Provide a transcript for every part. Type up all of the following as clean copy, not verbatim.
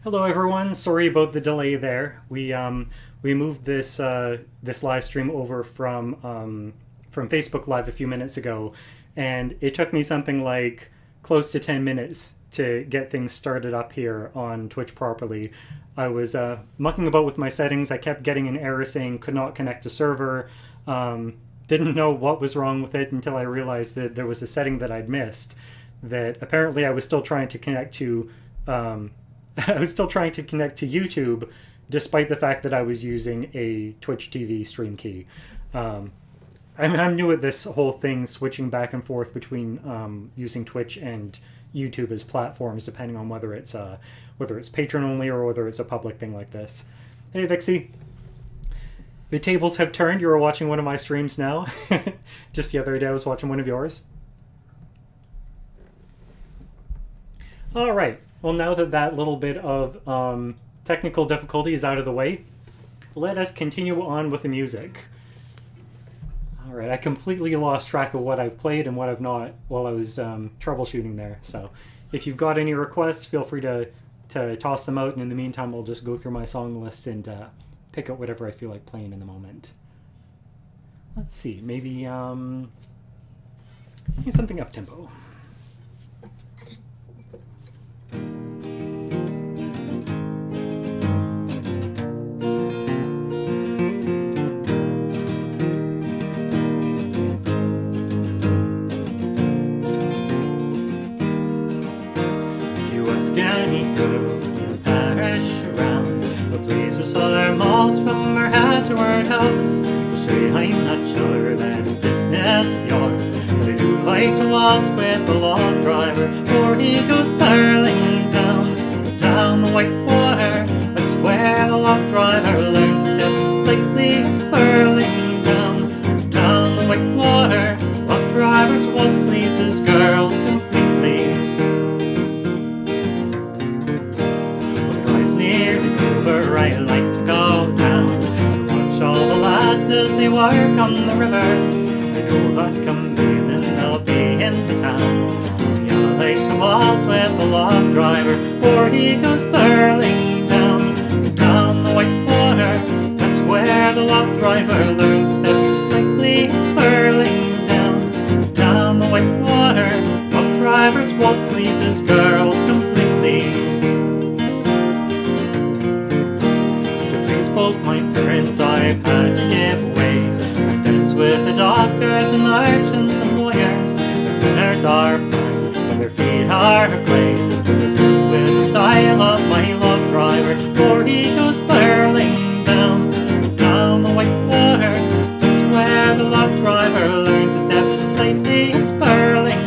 Hello everyone. Sorry about the delay there. We moved this live stream over from Facebook Live a few minutes ago, and it took me something like close to 10 minutes to get things started up here on Twitch properly. I was mucking about with my settings. I kept getting an error saying could not connect to server. Didn't know what was wrong with it until I realized that there was a setting that I'd missed. That apparently I was still trying to connect to. I was still trying to connect to YouTube, despite the fact that I was using a Twitch TV stream key. I'm new at this whole thing, switching back and forth between using Twitch and YouTube as platforms, depending on whether it's patron only or whether it's a public thing like this. Hey, Vixie. The tables have turned. You were watching one of my streams now. Just the other day I was watching one of yours. All right. Well, now that that little bit of technical difficulty is out of the way, let us continue on with the music. All right, I completely lost track of what I've played and what I've not while I was troubleshooting there. So if you've got any requests, feel free to toss them out. And in the meantime, I'll just go through my song list and pick out whatever I feel like playing in the moment. Let's see, maybe something up-tempo. Any girl from the parish around what pleases her most from her head to her toes will say, I'm not sure that's business of yours, but I do like to waltz with the log driver, for he goes barreling down the white water. That's where the log driver learns to step lightly. It's burling down the white water. Log driver's waltz pleases girls completely. I like to go down and watch all the lads as they work on the river. I know that come evening they'll be in the town. I like to waltz with the log driver, for he goes burling down the white water. That's where the log driver learns to step lightly. It's burling down the white water. Log driver's waltz pleases girls completely. Both my parents I've had to give away. I dance with the doctors and merchants and lawyers. Their manners are fine, but their feet are of clay. But there's good with the style of my log driver, for he goes burling down the white water. That's where the log driver learns to step lightly. It's burling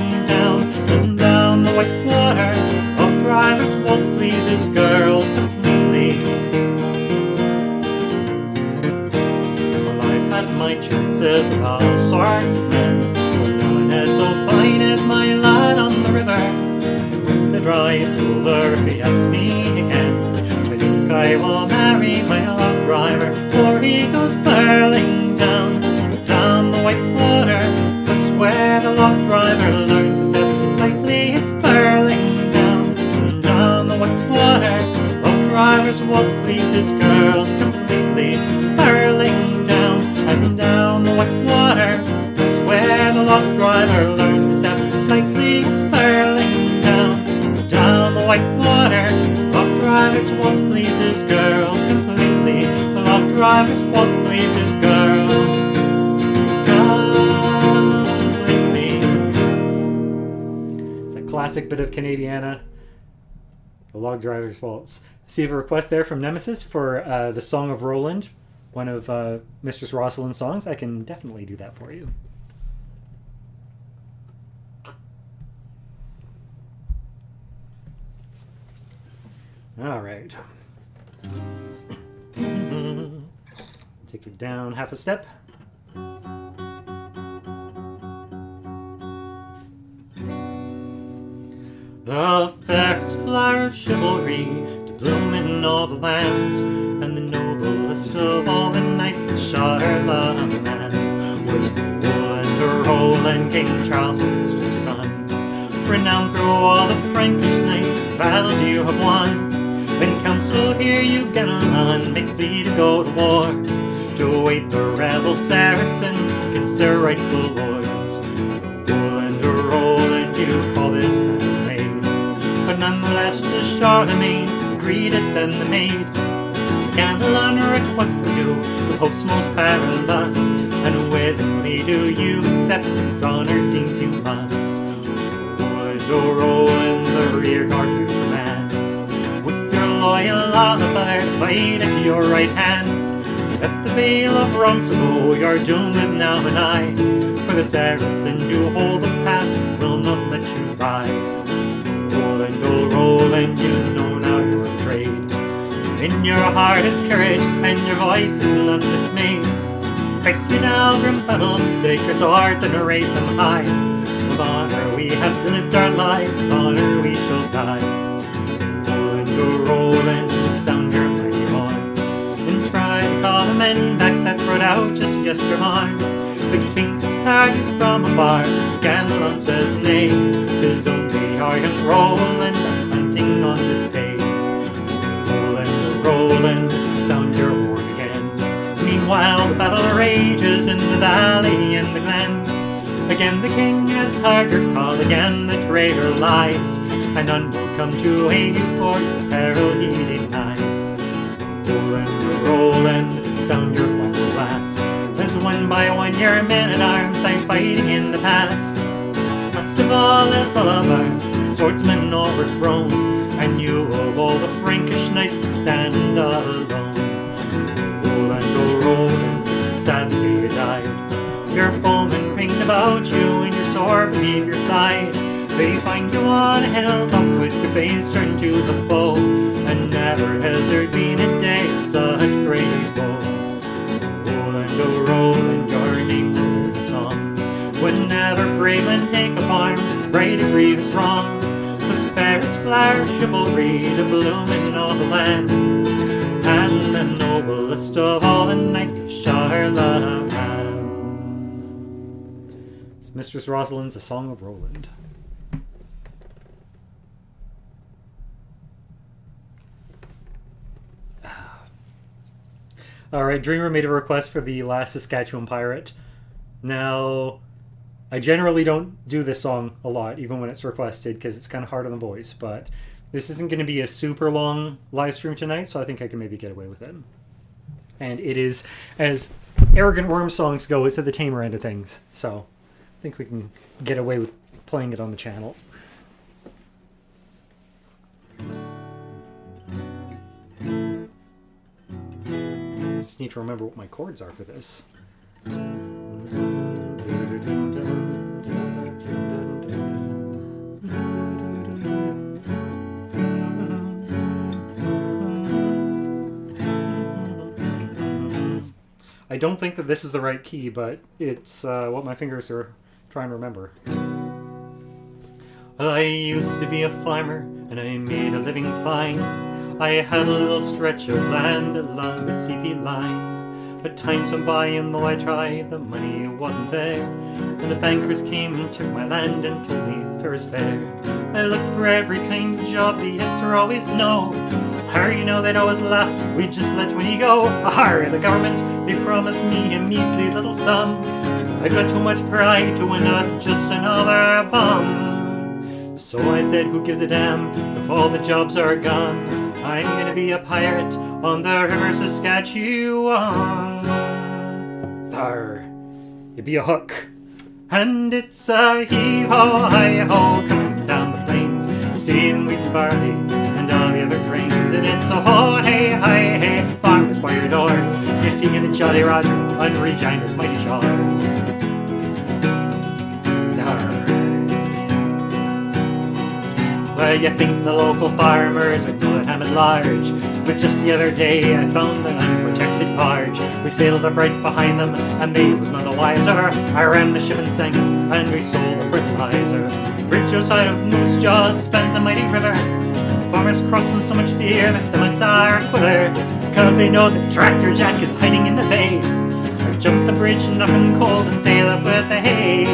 down the white water. Log driver's waltz pleases girls completely. My chances with all sorts of men, but no one is so fine as my lad on the river. And when the drive's over, if he asks me again, I think I will marry my log driver, for he goes burling down the white water. That's where the log driver learns to step lightly. It's burling down the white water. Log driver's waltz pleases girls completely. Burling down the white water. That's where the log driver learns to step lightly. It's burling down the white water. Log driver's waltz pleases girls completely. The log driver's waltz pleases girls completely. It's a classic bit of Canadiana. The log driver's waltz. See a request there from Nemesis for the Song of Roland, one of Mistress Rosalind's songs. I can definitely do that for you. All right. Take it down half a step. The fairest flower of chivalry to bloom in all the land, and the noblest of all the knights of Charlemagne was Roland, King Charles' sister's son. Renowned through all the Frankish knights and battles you have won, been counted council hear you get on, make plea to go to war, to await the rebel Saracens against their rightful lords. Roland, oh Roland, you call this battle made, but nonetheless to Charlemagne agreed to send the maid. Gamble on a request for you, the Pope's most perilous, and willingly do you accept his honour deems you must. Roland, oh Roland, the rear guard you command, with your loyal Oliver to fight at your right hand. At the Vale of Roncevaux your doom is now nigh, for the Saracens do hold the pass and will not let you ride. Roland, oh Roland, you know now you're betrayed. In your heart is courage, and your voice is not dismayed. Face you now, grim battle, take your swords and raise them high. With honour we have lived our lives, with honour we shall die. Roland, oh Roland, sound your mighty horn, and try to call the men back that rode out just yestermorn. The king has heard you from afar, Ganelon says nay, 'tis only our young Roland hunting on this day. Roland, sound your horn again. Meanwhile the battle rages in the valley and the glen. Again the king has heard your call, again the traitor lies, and none will come to aid you for your peril he denies. Roland, Roland, sound your final blast, as one by one your men-at-arms are fighting in the pass. Last of all is Oliver, swordsman overthrown, and you of all the Frankish knights must stand alone. Roland, oh Roland, sad the day you died, your foemen ringed about you and your sword beneath your side. They find you on a hilltop with your face turned to the foe, and never has there been a day of such great woe. Roland, oh Roland, your name will live in song, whenever brave men take up arms to right a grievous wrong. The fairest flower of chivalry to bloom in all the land, and the noblest of all the knights of Charlemagne. It's Mistress Rosalind's A Song of Roland. Alright, Dreamer made a request for the Last Saskatchewan Pirate. Now, I generally don't do this song a lot, even when it's requested, because it's kind of hard on the voice, but this isn't going to be a super long live stream tonight, so I think I can maybe get away with it. And it is, as Arrogant Worm songs go, it's at the tamer end of things, so I think we can get away with playing it on the channel. Just need to remember what my chords are for this. I don't think that this is the right key, but it's what my fingers are trying to remember. Well, I used to be a farmer, and I made a living fine. I had a little stretch of land along the CP line. But times went by, and though I tried, the money wasn't there. And the bankers came and took my land and told me fair is fair. I looked for every kind of job, the answer always no. How you know they'd always laugh, we'd just let money go. Ahar, the government, they promised me a measly little sum. I've got too much pride to win up just another bum. So I said, who gives a damn if all the jobs are gone? I'm gonna be a pirate on the river Saskatchewan. Arr, you be a hook. And it's a heave-ho, hi-ho, coming down the plains, seeing wheat and barley and all the other grains. And it's a ho, hey, hi, hey, farmers by your doors, you're seeing the Jolly Roger on Regina's mighty shores. Well, you think the local farmers are good ham at large, but just the other day I found an unprotected barge. We sailed up right behind them, and they was none the wiser. I ran the ship and sank, and we stole the fertilizer. The bridge outside of Moose Jaws spans a mighty river. The farmers cross in so much fear, their stomachs are quiver, because they know that Tractor Jack is hiding in the bay. I jumped the bridge, knocking cold, and sail up with the hay.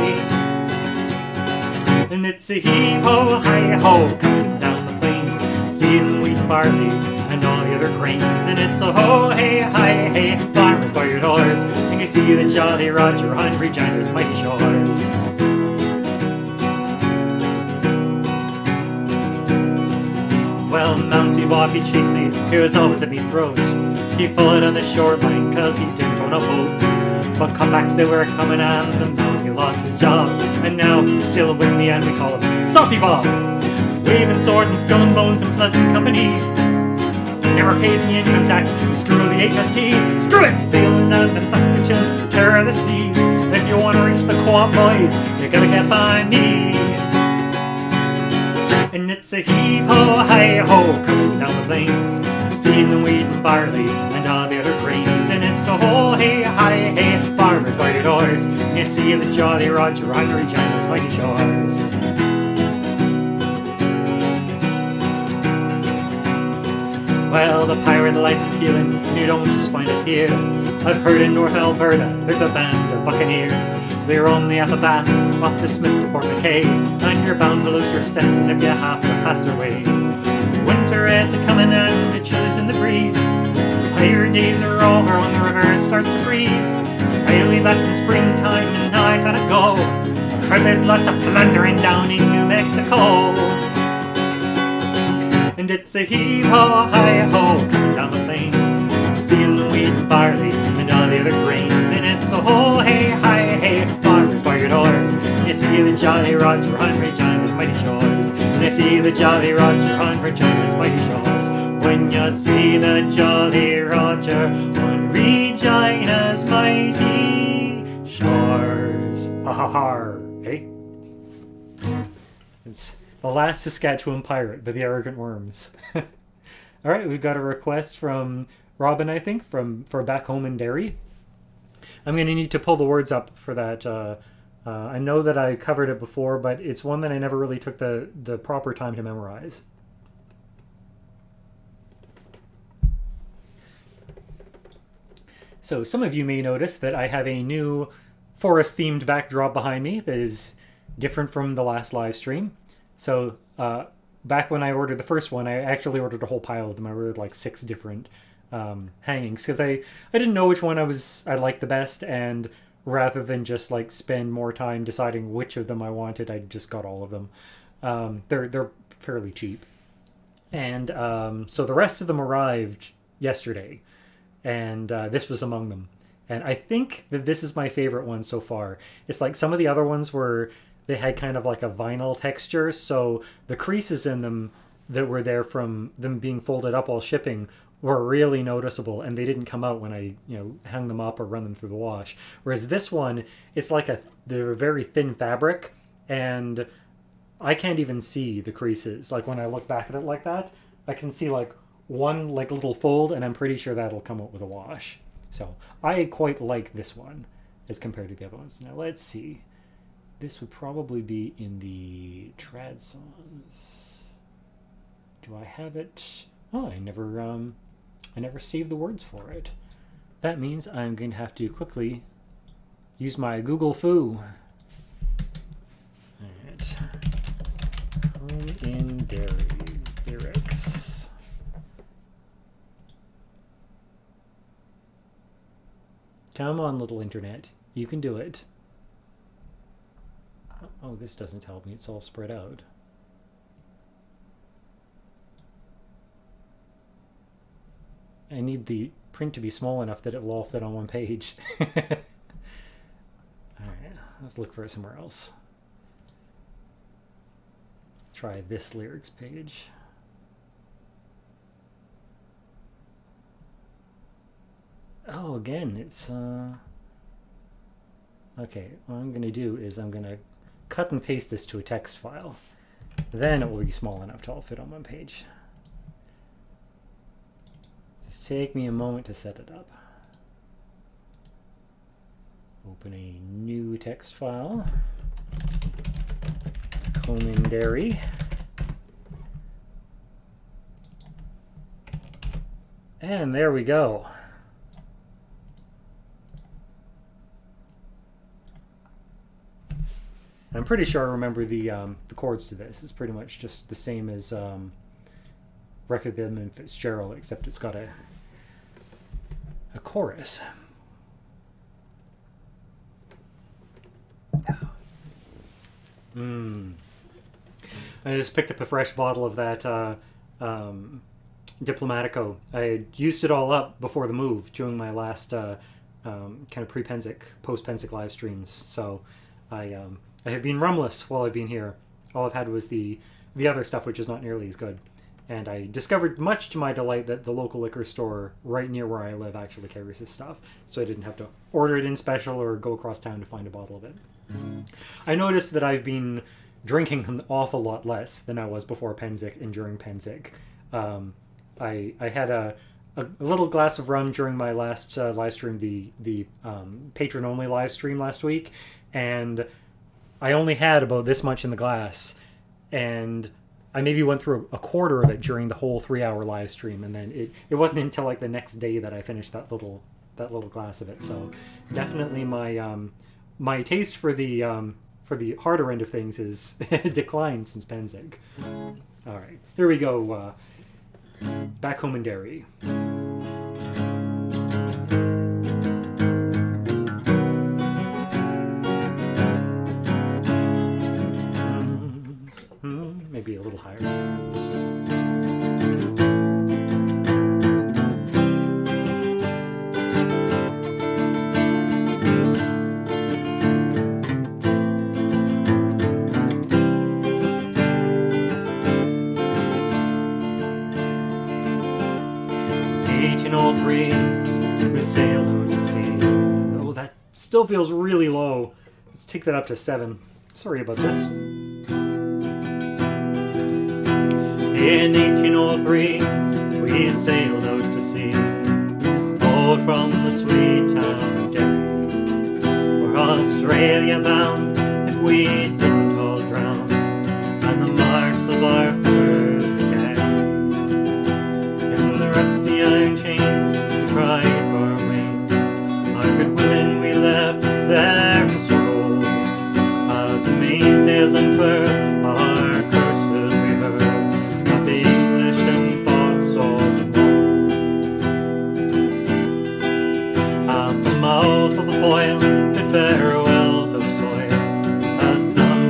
And it's a heave-ho, hi-ho, coming down the plains, stealing wheat and barley and all other grains, and it's a ho, hey, hi, hey, farmers by your doors, and you see the Jolly Roger on Regina's mighty shores. Well, Mountie Bob, he chased me, he was always at me throat. He followed on the shoreline, cause he didn't own a boat. But comebacks they were coming, and now he lost his job. And now he's still with me, and we call him Salty Bob. Waving sword and skull and bones and pleasant company. Never pays me income tax, screw the HST. Screw it! Sailing down the Saskatchewan, terror of the seas. If you want to reach the co-op boys, you gotta get by me. And it's a heave-ho, hi-ho, coming down the plains, stealing wheat and barley and all the other grains. And it's a ho, hey, hi, hey, farmers by your doors, and you see the Jolly Roger on Regina's mighty shores. Well, the pirate lies appealing, and you don't just find us here. I've heard in North Alberta there's a band of buccaneers. They're only half a basque off the Smith to Port McKay, and you're bound to lose your Stetson if you have to pass their way. Winter is a-coming and the chill is in the breeze. Higher days are over when the river starts to freeze. I'll be back in springtime and now I gotta go. I've heard there's lots of plundering down in New Mexico. And it's a heave-ho, hi-ho, coming down the plains, stealing wheat and barley and all the other grains. And it's a ho, hey, hi, hey, farmers by your doors, and you see the Jolly Roger on Regina's mighty shores. And you see the Jolly Roger on Regina's mighty shores. When you see the Jolly Roger on Regina's mighty shores. Ha ha ha, hey? It's The Last Saskatchewan Pirate by the Arrogant Worms. Alright, we've got a request from Robin, I think, for Back Home in Derry. I'm going to need to pull the words up for that. I know that I covered it before, but it's one that I never really took the proper time to memorize. So some of you may notice that I have a new forest-themed backdrop behind me that is different from the last live stream. So back when I ordered the first one, I actually ordered a whole pile of them. I ordered like 6 different hangings because I didn't know which one I liked the best, and rather than just like spend more time deciding which of them I wanted, I just got all of them. They're fairly cheap, and so the rest of them arrived yesterday, and this was among them. And I think that this is my favorite one so far. It's like some of the other ones were, they had kind of like a vinyl texture, so the creases in them that were there from them being folded up while shipping were really noticeable, and they didn't come out when I hung them up or run them through the wash. Whereas this one, it's like they're very thin fabric, and I can't even see the creases. Like when I look back at it like that, I can see like one like little fold, and I'm pretty sure that'll come out with a wash. So I quite like this one as compared to the other ones. Now let's see. This would probably be in the Tradsons. Do I have it? Oh, I never saved the words for it. That means I'm going to have to quickly use my Google Foo. Alright. Home in Derry. Lyrics. Come on, little internet. You can do it. Oh, this doesn't help me. It's all spread out. I need the print to be small enough that it will all fit on one page. Alright, let's look for it somewhere else. Try this lyrics page. Oh, again, it's... Okay, what I'm going to do is I'm going to cut and paste this to a text file. Then it will be small enough to all fit on one page. Just take me a moment to set it up. Open a new text file. Conan Dairy. And there we go. I'm pretty sure I remember the chords to this. It's pretty much just the same as Requiem in Fitzgerald, except it's got a chorus. I just picked up a fresh bottle of that Diplomatico. I had used it all up before the move during my last kind of pre-Pensic, post-Pensic live streams. So I have been rumless while I've been here. All I've had was the other stuff, which is not nearly as good. And I discovered, much to my delight, that the local liquor store right near where I live actually carries this stuff. So I didn't have to order it in special or go across town to find a bottle of it. I noticed that I've been drinking an awful lot less than I was before Pensic and during Pensic. I had a little glass of rum during my last live stream, the patron only live stream last week, and I only had about this much in the glass, and I maybe went through a quarter of it during the whole 3-hour live stream, and then it wasn't until like the next day that I finished that little glass of it. So definitely my taste for the harder end of things is declined since Pensic. All right, here we go. Back home in Derry. Maybe a little higher. We sailed out to sea. Oh, that still feels really low. Let's take that up to 7. Sorry about this. In 1803, we sailed out to sea, out from the sweet town of Derry. We're Australia bound, if we didn't all drown, and the marks of our furs we carry. In the rusty iron chains, we cried for wings. Our good women we left there to stroll, as the mainsails unfurled, our curses we heard at the English and thoughts of the war. At the mouth of the foil, bid farewell to the soil, as done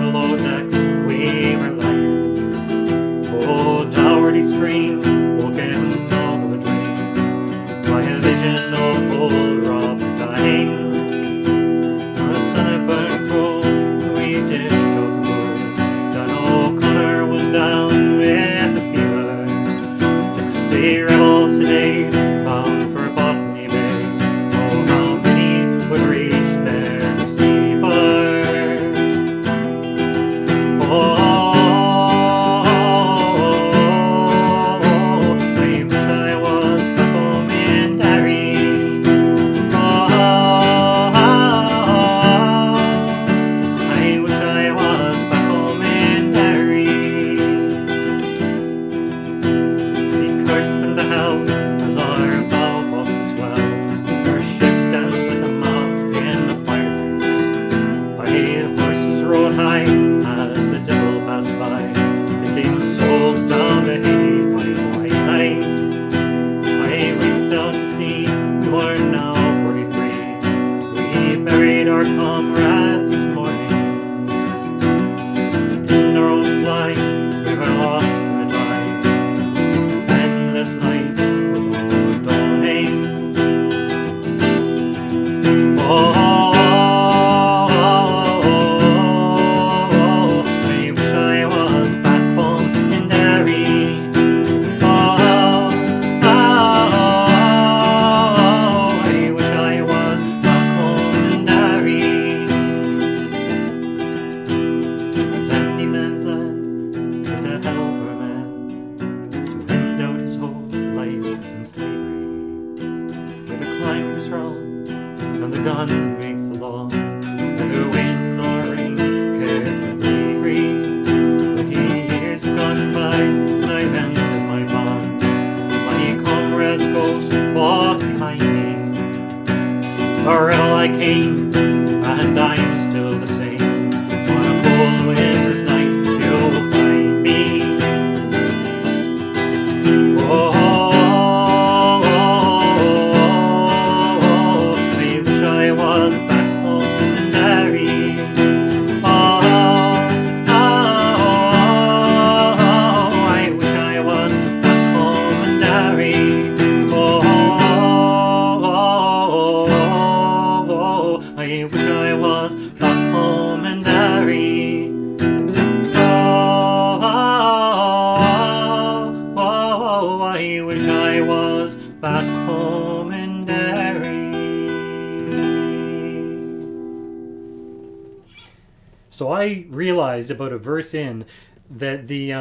I realized about a verse in that the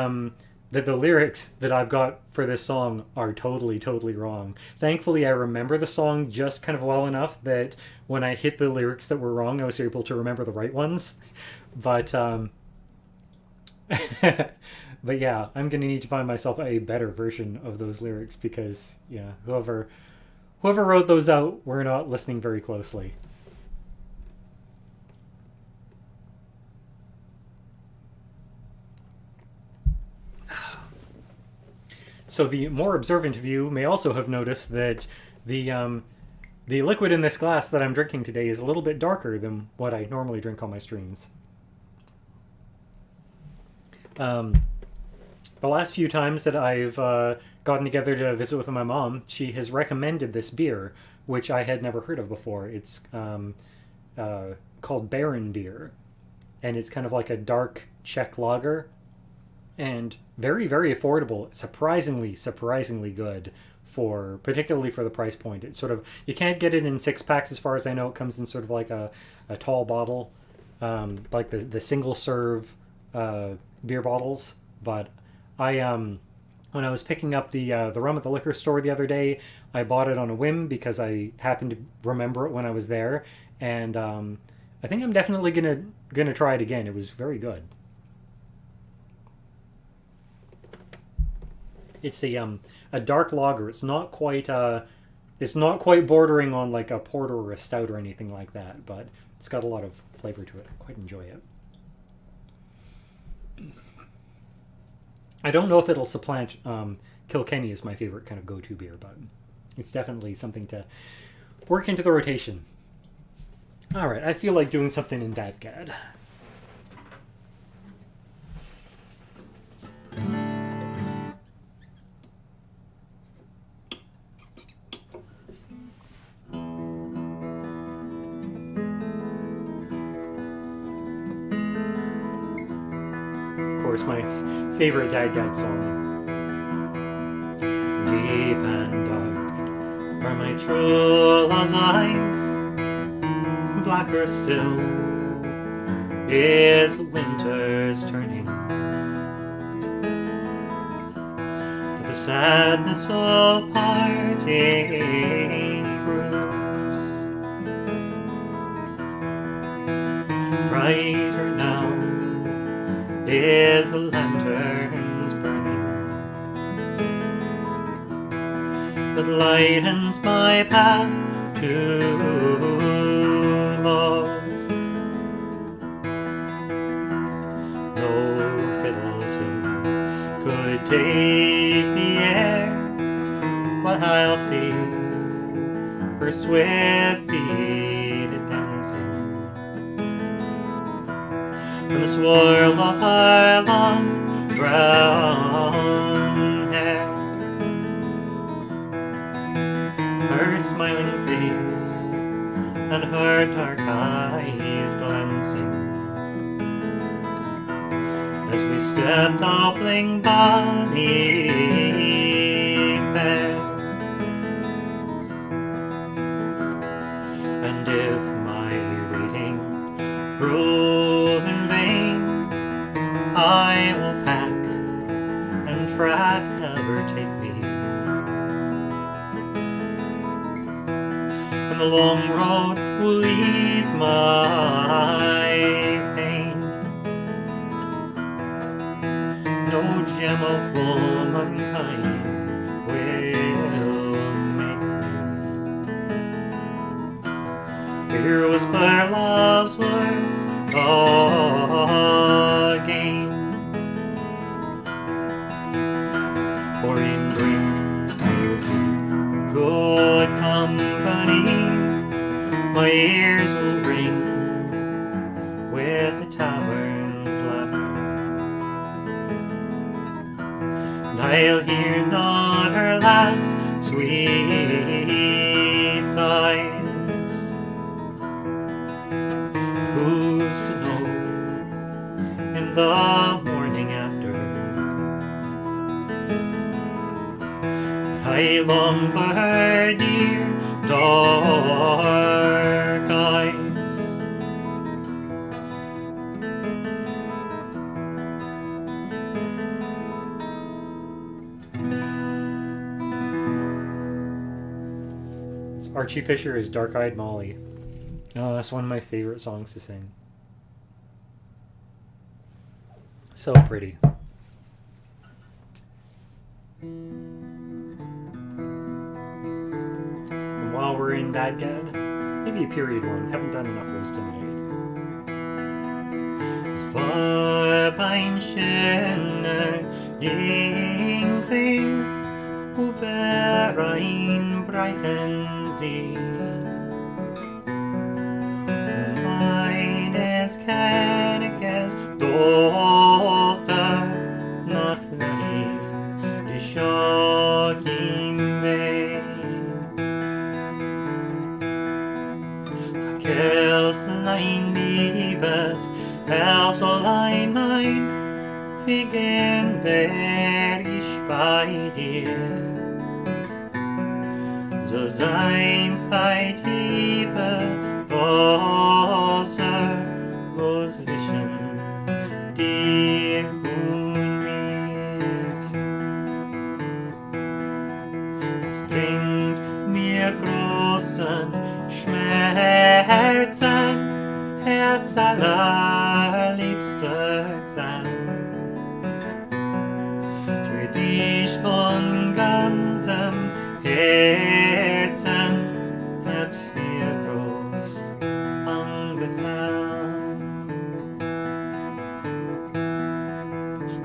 lyrics that I've got for this song are totally wrong. Thankfully, I remember the song just kind of well enough that when I hit the lyrics that were wrong, I was able to remember the right ones. But but yeah, I'm gonna need to find myself a better version of those lyrics because yeah, whoever wrote those out were not listening very closely. So the more observant of you may also have noticed that the liquid in this glass that I'm drinking today is a little bit darker than what I normally drink on my streams. The last few times that I've gotten together to visit with my mom, she has recommended this beer, which I had never heard of before. It's called Baron beer, and it's kind of like a dark Czech lager, and very affordable. Surprisingly good particularly for the price point. It's sort of, you can't get it in 6-packs as far as I know. It comes in sort of like a tall bottle, like the single serve beer bottles. But I when I was picking up the rum at the liquor store the other day, I bought it on a whim because I happened to remember it when I was there, and I think I'm definitely gonna try it again. It was very good. It's a dark lager. It's not quite bordering on like a porter or a stout or anything like that, but it's got a lot of flavor to it. I quite enjoy it. I don't know if it'll supplant Kilkenny as my favorite kind of go-to beer, but it's definitely something to work into the rotation. All right, I feel like doing something in Dadgad. Of course, my favorite Dadgad song. Deep and dark are my true love's eyes, blacker still is winter's turning. But the sadness of parting proves brighter now is the lantern's burning that lightens my path to love. No fiddle tune could take the air, but I'll see her swift feet dancing, and the swirl of her long brown hair, her smiling face and her dark eyes glancing, as we step toppling Bonnie fair. And if my waiting prove in vain, I will pack and track never take me, and the long road will ease my pain. No gem of womankind will make me hear whisper love's words again, or in drink will keep good company. My ears will ring with the tavern's laughter, and I'll hear not her last sweet sighs. Who's to know in the morning after? I long for her dear dark eyes, Archie Fisher is Dark-Eyed Molly. Oh, that's one of my favorite songs to sing. So pretty. And while we're in Dadgad, maybe a period one. Haven't done enough of those tonight. Vorbeinschöner Jüngling über ein breiten See. Meines Königes Tochter nach Leib geschah ihm weh. Kelslein liebes Herzlein mein, wie gern wär ich bei dir. So seins weit tiefe Wasser, wo's zwischen dir und mir. Es bringt mir großen Schmerzen, Herz allerliebster sein. Für dich von ganzem Herzen hab's mir groß angefallen.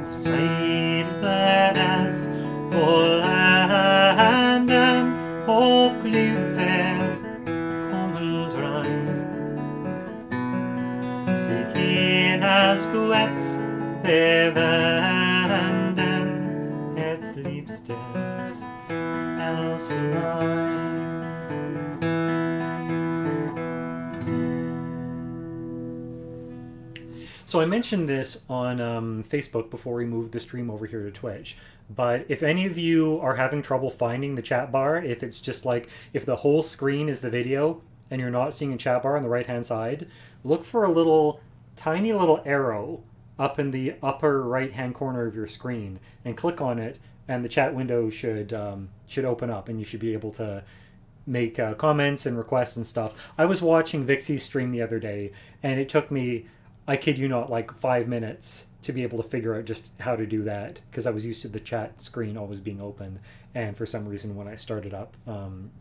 Auf Zeit wird es vollenden, auf Glück wird kommen rein. Sie gehen als Guex verwenden, Herzliebstes als allein. So I mentioned this on Facebook before we moved the stream over here to Twitch. But if any of you are having trouble finding the chat bar, if it's just like, if the whole screen is the video and you're not seeing a chat bar on the right hand side, look for a little, tiny little arrow up in the upper right hand corner of your screen and click on it, and the chat window should open up and you should be able to make comments and requests and stuff. I was watching Vixie's stream the other day and it took me, I kid you not, like 5 minutes to be able to figure out just how to do that, because I was used to the chat screen always being open, and for some reason when I started up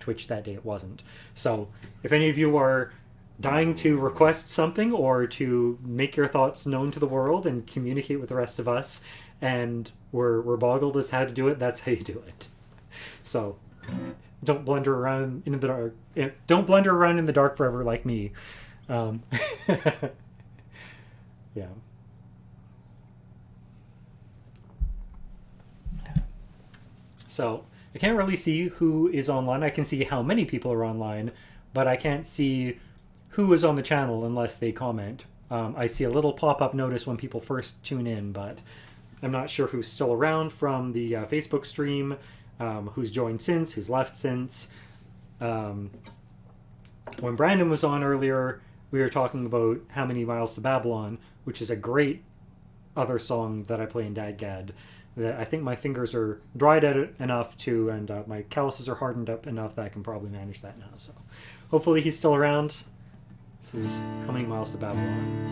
Twitch that day it wasn't. So if any of you are dying to request something or to make your thoughts known to the world and communicate with the rest of us, and we're boggled as how to do it, that's how you do it. So don't blunder around in the dark. Don't blunder around in the dark forever like me. Yeah. So I can't really see who is online. I can see how many people are online, but I can't see who is on the channel unless they comment. I see a little pop-up notice when people first tune in, but I'm not sure who's still around from the Facebook stream, who's joined since, who's left since. When Brandon was on earlier, we were talking about How Many Miles to Babylon, which is a great other song that I play in Dadgad. That I think my fingers are dried out enough to, and my calluses are hardened up enough that I can probably manage that now. So hopefully he's still around. This is How Many Miles to Babylon.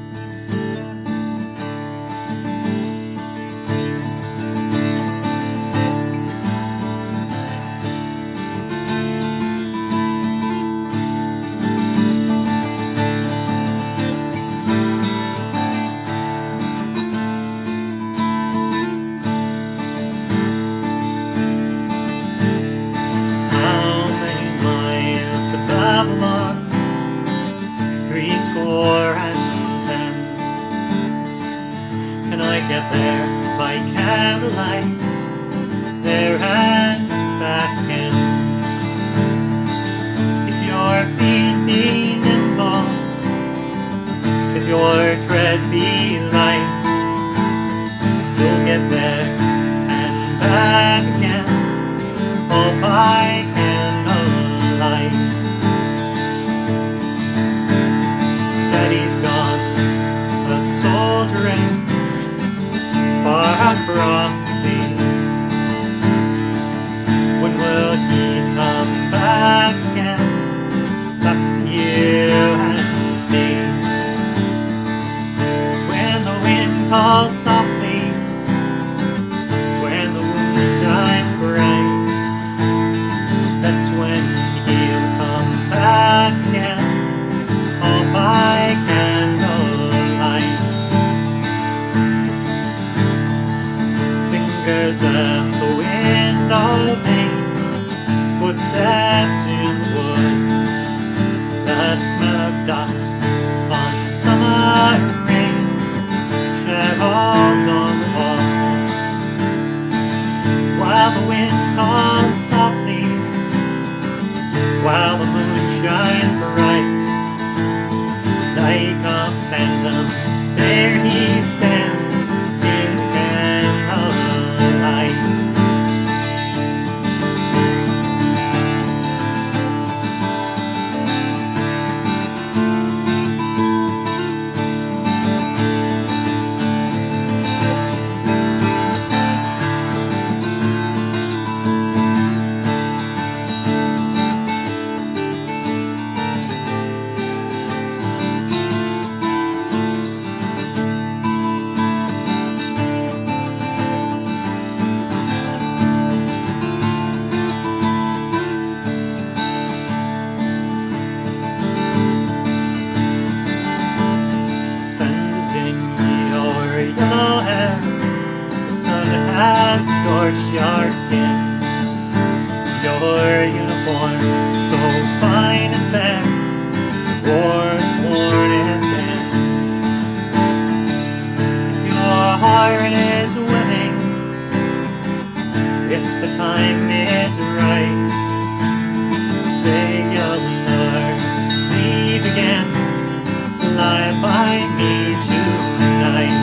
Get there by candlelight, there and back in. If your feet be nimble, if your tread be light, you'll get there and back again, all by candlelight. Daddy's gone a-soldiering far across the sea. When will he come back again? fingers and the window pane, footsteps in the wood, the smell of dust on summer rain, shadows on the walls, while the wind calls softly, while the moon shines bright, like a phantom, there he stands in the candlelight. Scorched your skin, your uniform so fine and fair, war's worn and thin. If your heart is willing, if the time is right, say you'll never leave again, lie by me tonight.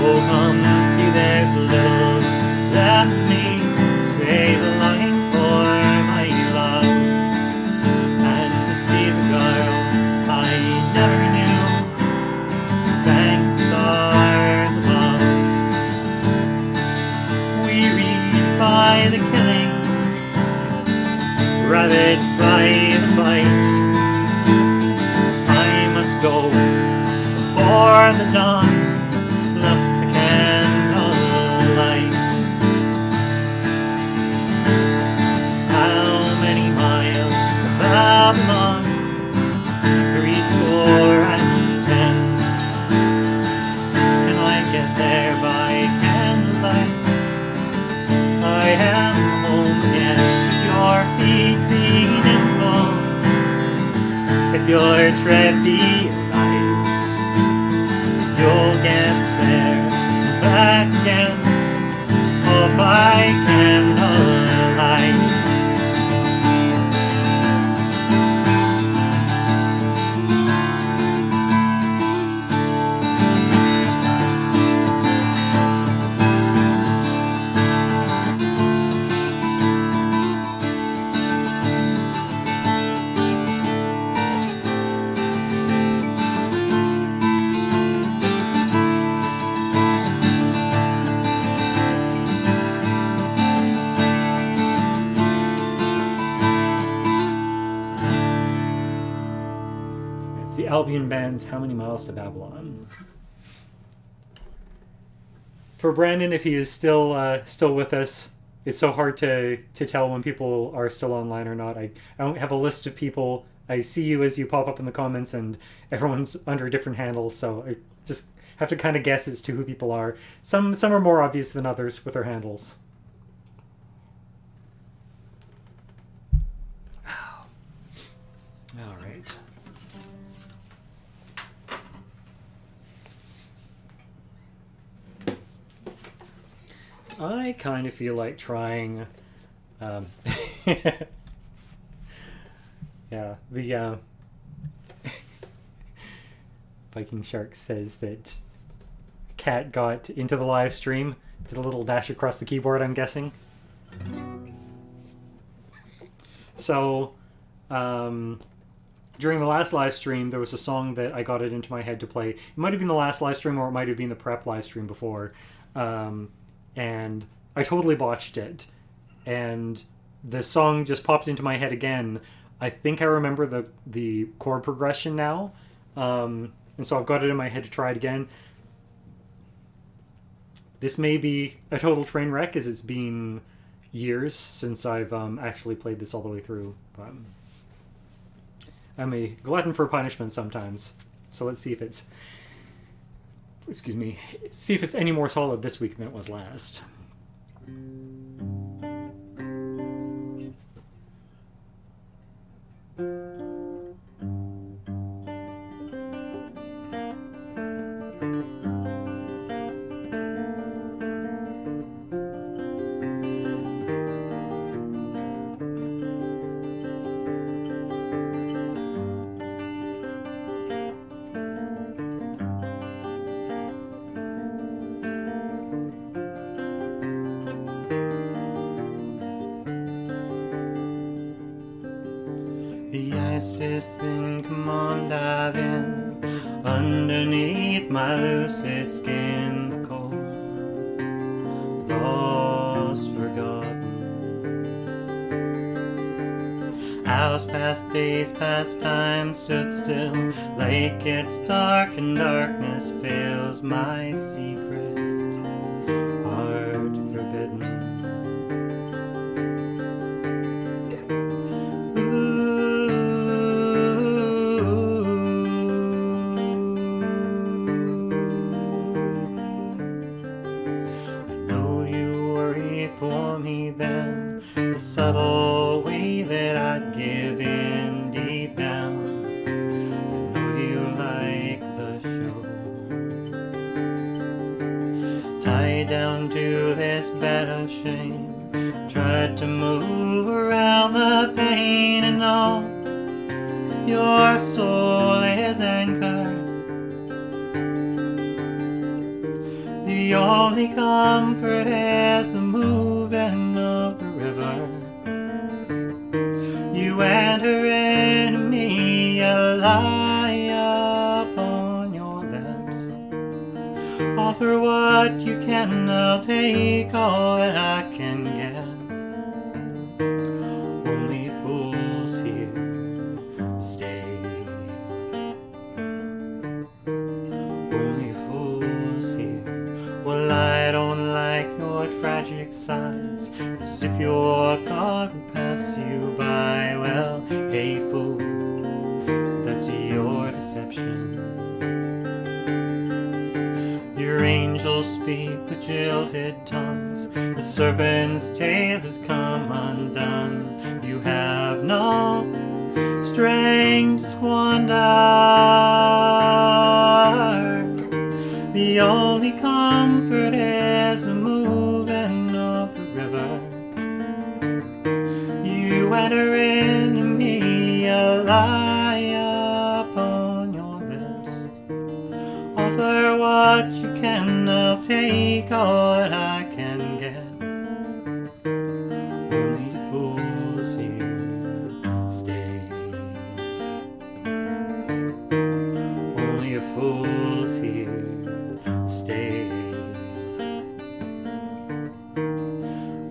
Oh, come see, there's little left me, say the line for my love, and to see the girl I never knew, thank stars above. We read by the killing, ravaged by the fight. I must go before the dawn snuffs the candlelight. How many miles to Babylon? 70. Can I get there by candlelight? I am home again. Your feet be nimble, if your tread be light, you'll get there back again, all by candlelight. The Albion Band's How Many Miles to Babylon. For Brandon, if he is still with us, it's so hard to tell when people are still online or not. I don't have a list of people. I see you as you pop up in the comments, and everyone's under a different handle, so I just have to kind of guess as to who people are. Some are more obvious than others with their handles. All right. I kind of feel like trying. Yeah, the Viking Shark says that Cat got into the live stream, did a little dash across the keyboard, I'm guessing. So, during the last live stream, there was a song that I got it into my head to play. It might have been the last live stream, or it might have been the prep live stream before. And I totally botched it. And the song just popped into my head again. I think I remember the chord progression now. And so I've got it in my head to try it again. This may be a total train wreck, as it's been years since I've actually played this all the way through. I'm a glutton for punishment sometimes. So let's see if it's... excuse me, see if it's any more solid this week than it was last. The ice is thin, come on, dive in. Underneath my lucid skin, the cold, lost, forgotten. Hours past, days past, time stood still. Lake gets dark and darkness fills my secret heart forbidden. For me then, the subtle way that I'd give in deep down. I know you like the show. Tied down to this bed of shame, tried to move around the pain, and all your soul is anchored. The only comfort is the moving of the river. You enter into me, a lie upon your lips. Offer what you can, I'll take all that I can get. Only fools here stay. Only fools here. Well, I don't like your tragic sighs, as if your God would pass you by. Well, hey fool, that's your deception. Your angels speak with jilted tongues, the serpent's tail has come undone. You have no strength to squander. The only comfort is the moving of the river. You enter into me, a lie upon your lips. Offer what you can, I'll take all that I can get. Only fools here stay. Only fools here stay.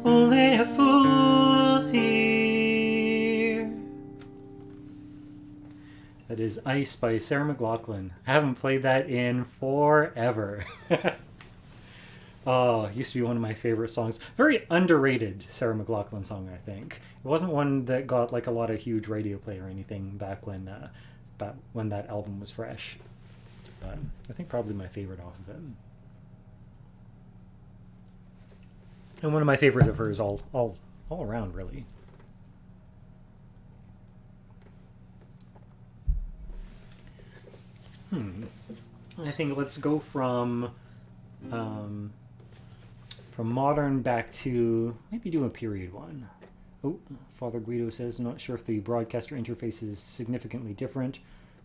Only a fool's here. That is Ice by Sarah McLachlan. I haven't played that in forever. Oh, it used to be one of my favorite songs. Very underrated Sarah McLachlan song, I think. It wasn't one that got like a lot of huge radio play or anything back when that album was fresh. But I think probably my favorite off of it. And one of my favorites of hers all around, really. I think let's go from modern back to maybe do a period one. Oh, Father Guido says, I'm not sure if the broadcaster interface is significantly different,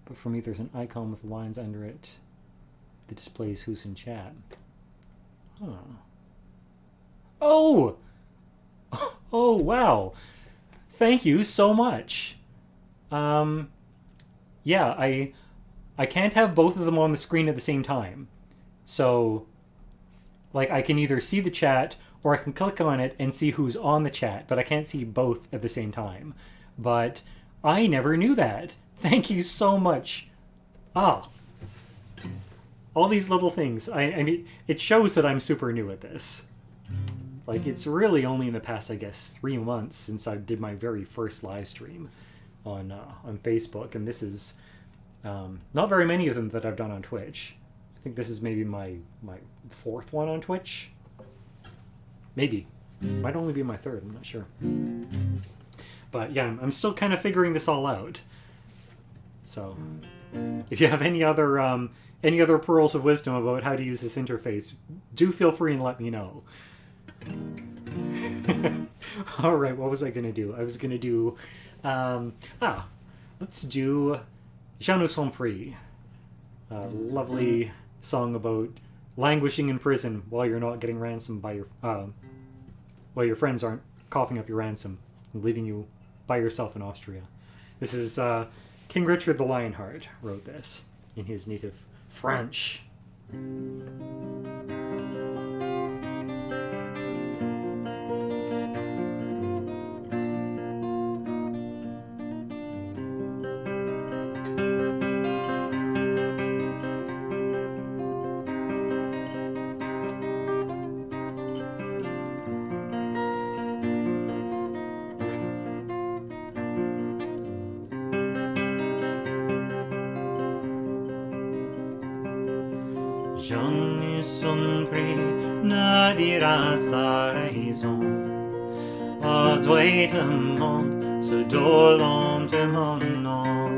but for me there's an icon with lines under it that displays who's in chat. Huh. Oh! Oh, wow. Thank you so much. Yeah, I can't have both of them on the screen at the same time. So, like, I can either see the chat or I can click on it and see who's on the chat, but I can't see both at the same time. But I never knew that. Thank you so much. Ah. All these little things. I mean, it shows that I'm super new at this. Like, it's really only in the past, I guess, 3 months since I did my very first live stream on Facebook, and this is not very many of them that I've done on Twitch. I think this is maybe my fourth one on Twitch. Maybe. Might only be my third, I'm not sure. But yeah, I'm still kind of figuring this all out. So, if you have any other pearls of wisdom about how to use this interface, do feel free and let me know. Alright, what was I going to do? I was going to do... let's do Je ne suis pris. A lovely song about languishing in prison while you're not getting ransomed by your... while your friends aren't coughing up your ransom and leaving you by yourself in Austria. This is King Richard the Lionheart wrote this in his native French. J'en ai son prix, ne dira sa raison. À droit de monde, se dolant de mon nom.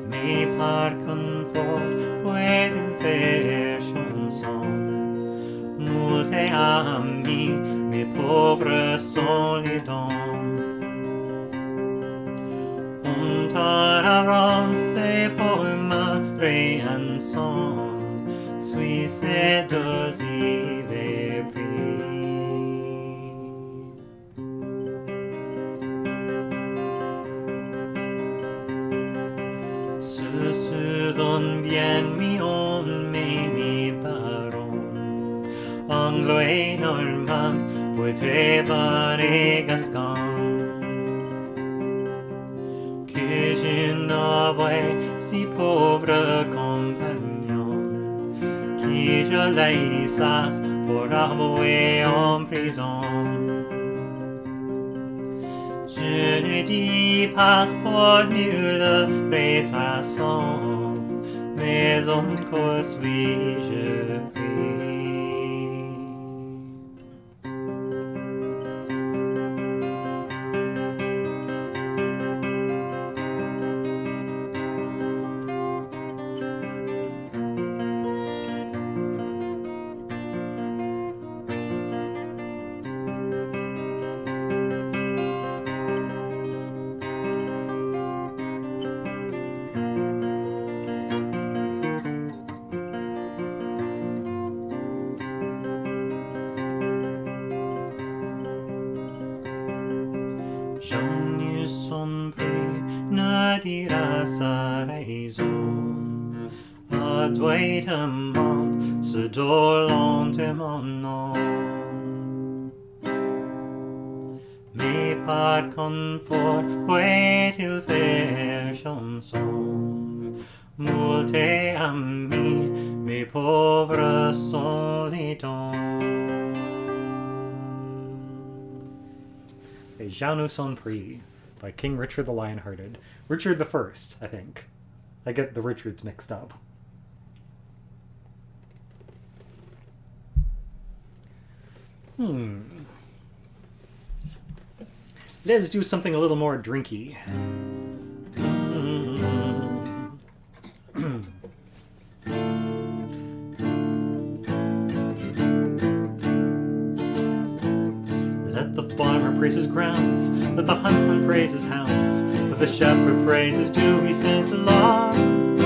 Mais par confort, pueden faire chanson. Multe amis, mes pauvres sont les dons. On t'avance pour ma rançon, suis ces deux yeux pris. Se souvent bien mis on mes parents, anglo et normand, poitevin et gascon. Que je n'avais si pauvre compagnon, qui je laissasse pour avouer en prison. Je ne dis pas pour nulle prétention, mais encore suis-je pris. J'en ai son prix, ne dira sa raison. À droit de monde, se dolant de mon nom. Mais par confort, peut-il faire chanson? Multe amis, mes pauvres sont les dons. Je ne suis pris by King Richard the Lionhearted. Richard the First, I think. I get the Richards mixed up. Let's do something a little more drinky. Let the farmer praise his grounds, let the huntsman praise his hounds, let the shepherd praise his dewy scent along.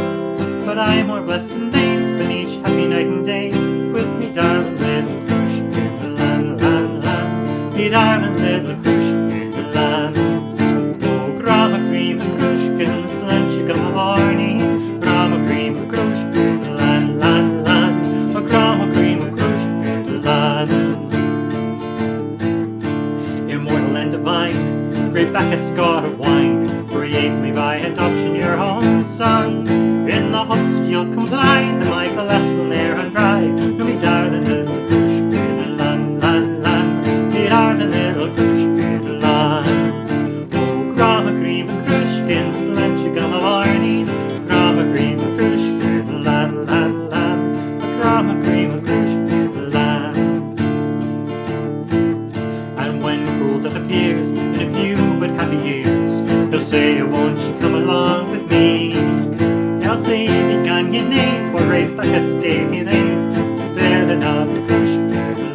But I am more blessed than they, spend each happy night and day with me darling little Krushkin, lan lan lan, me darling little Krushkin, lan. Oh, grama cream and Krushkin, slenchik of horny, grama cream and Krushkin, lan lan lan, oh, grama cream and Krushkin, lan. Immortal and divine, great Bacchus, god of wine, create me by adoption your own son, in the hopes you'll comply, that my glass will ne'er undry. To me darling little Krushkin, lan lan lan, me darling little Krushkin, lan. Oh, grama cream and Krushkin, slenchik of horny, grama cream and Krushkin, the rave, back a stave, he lave. To fell another crush,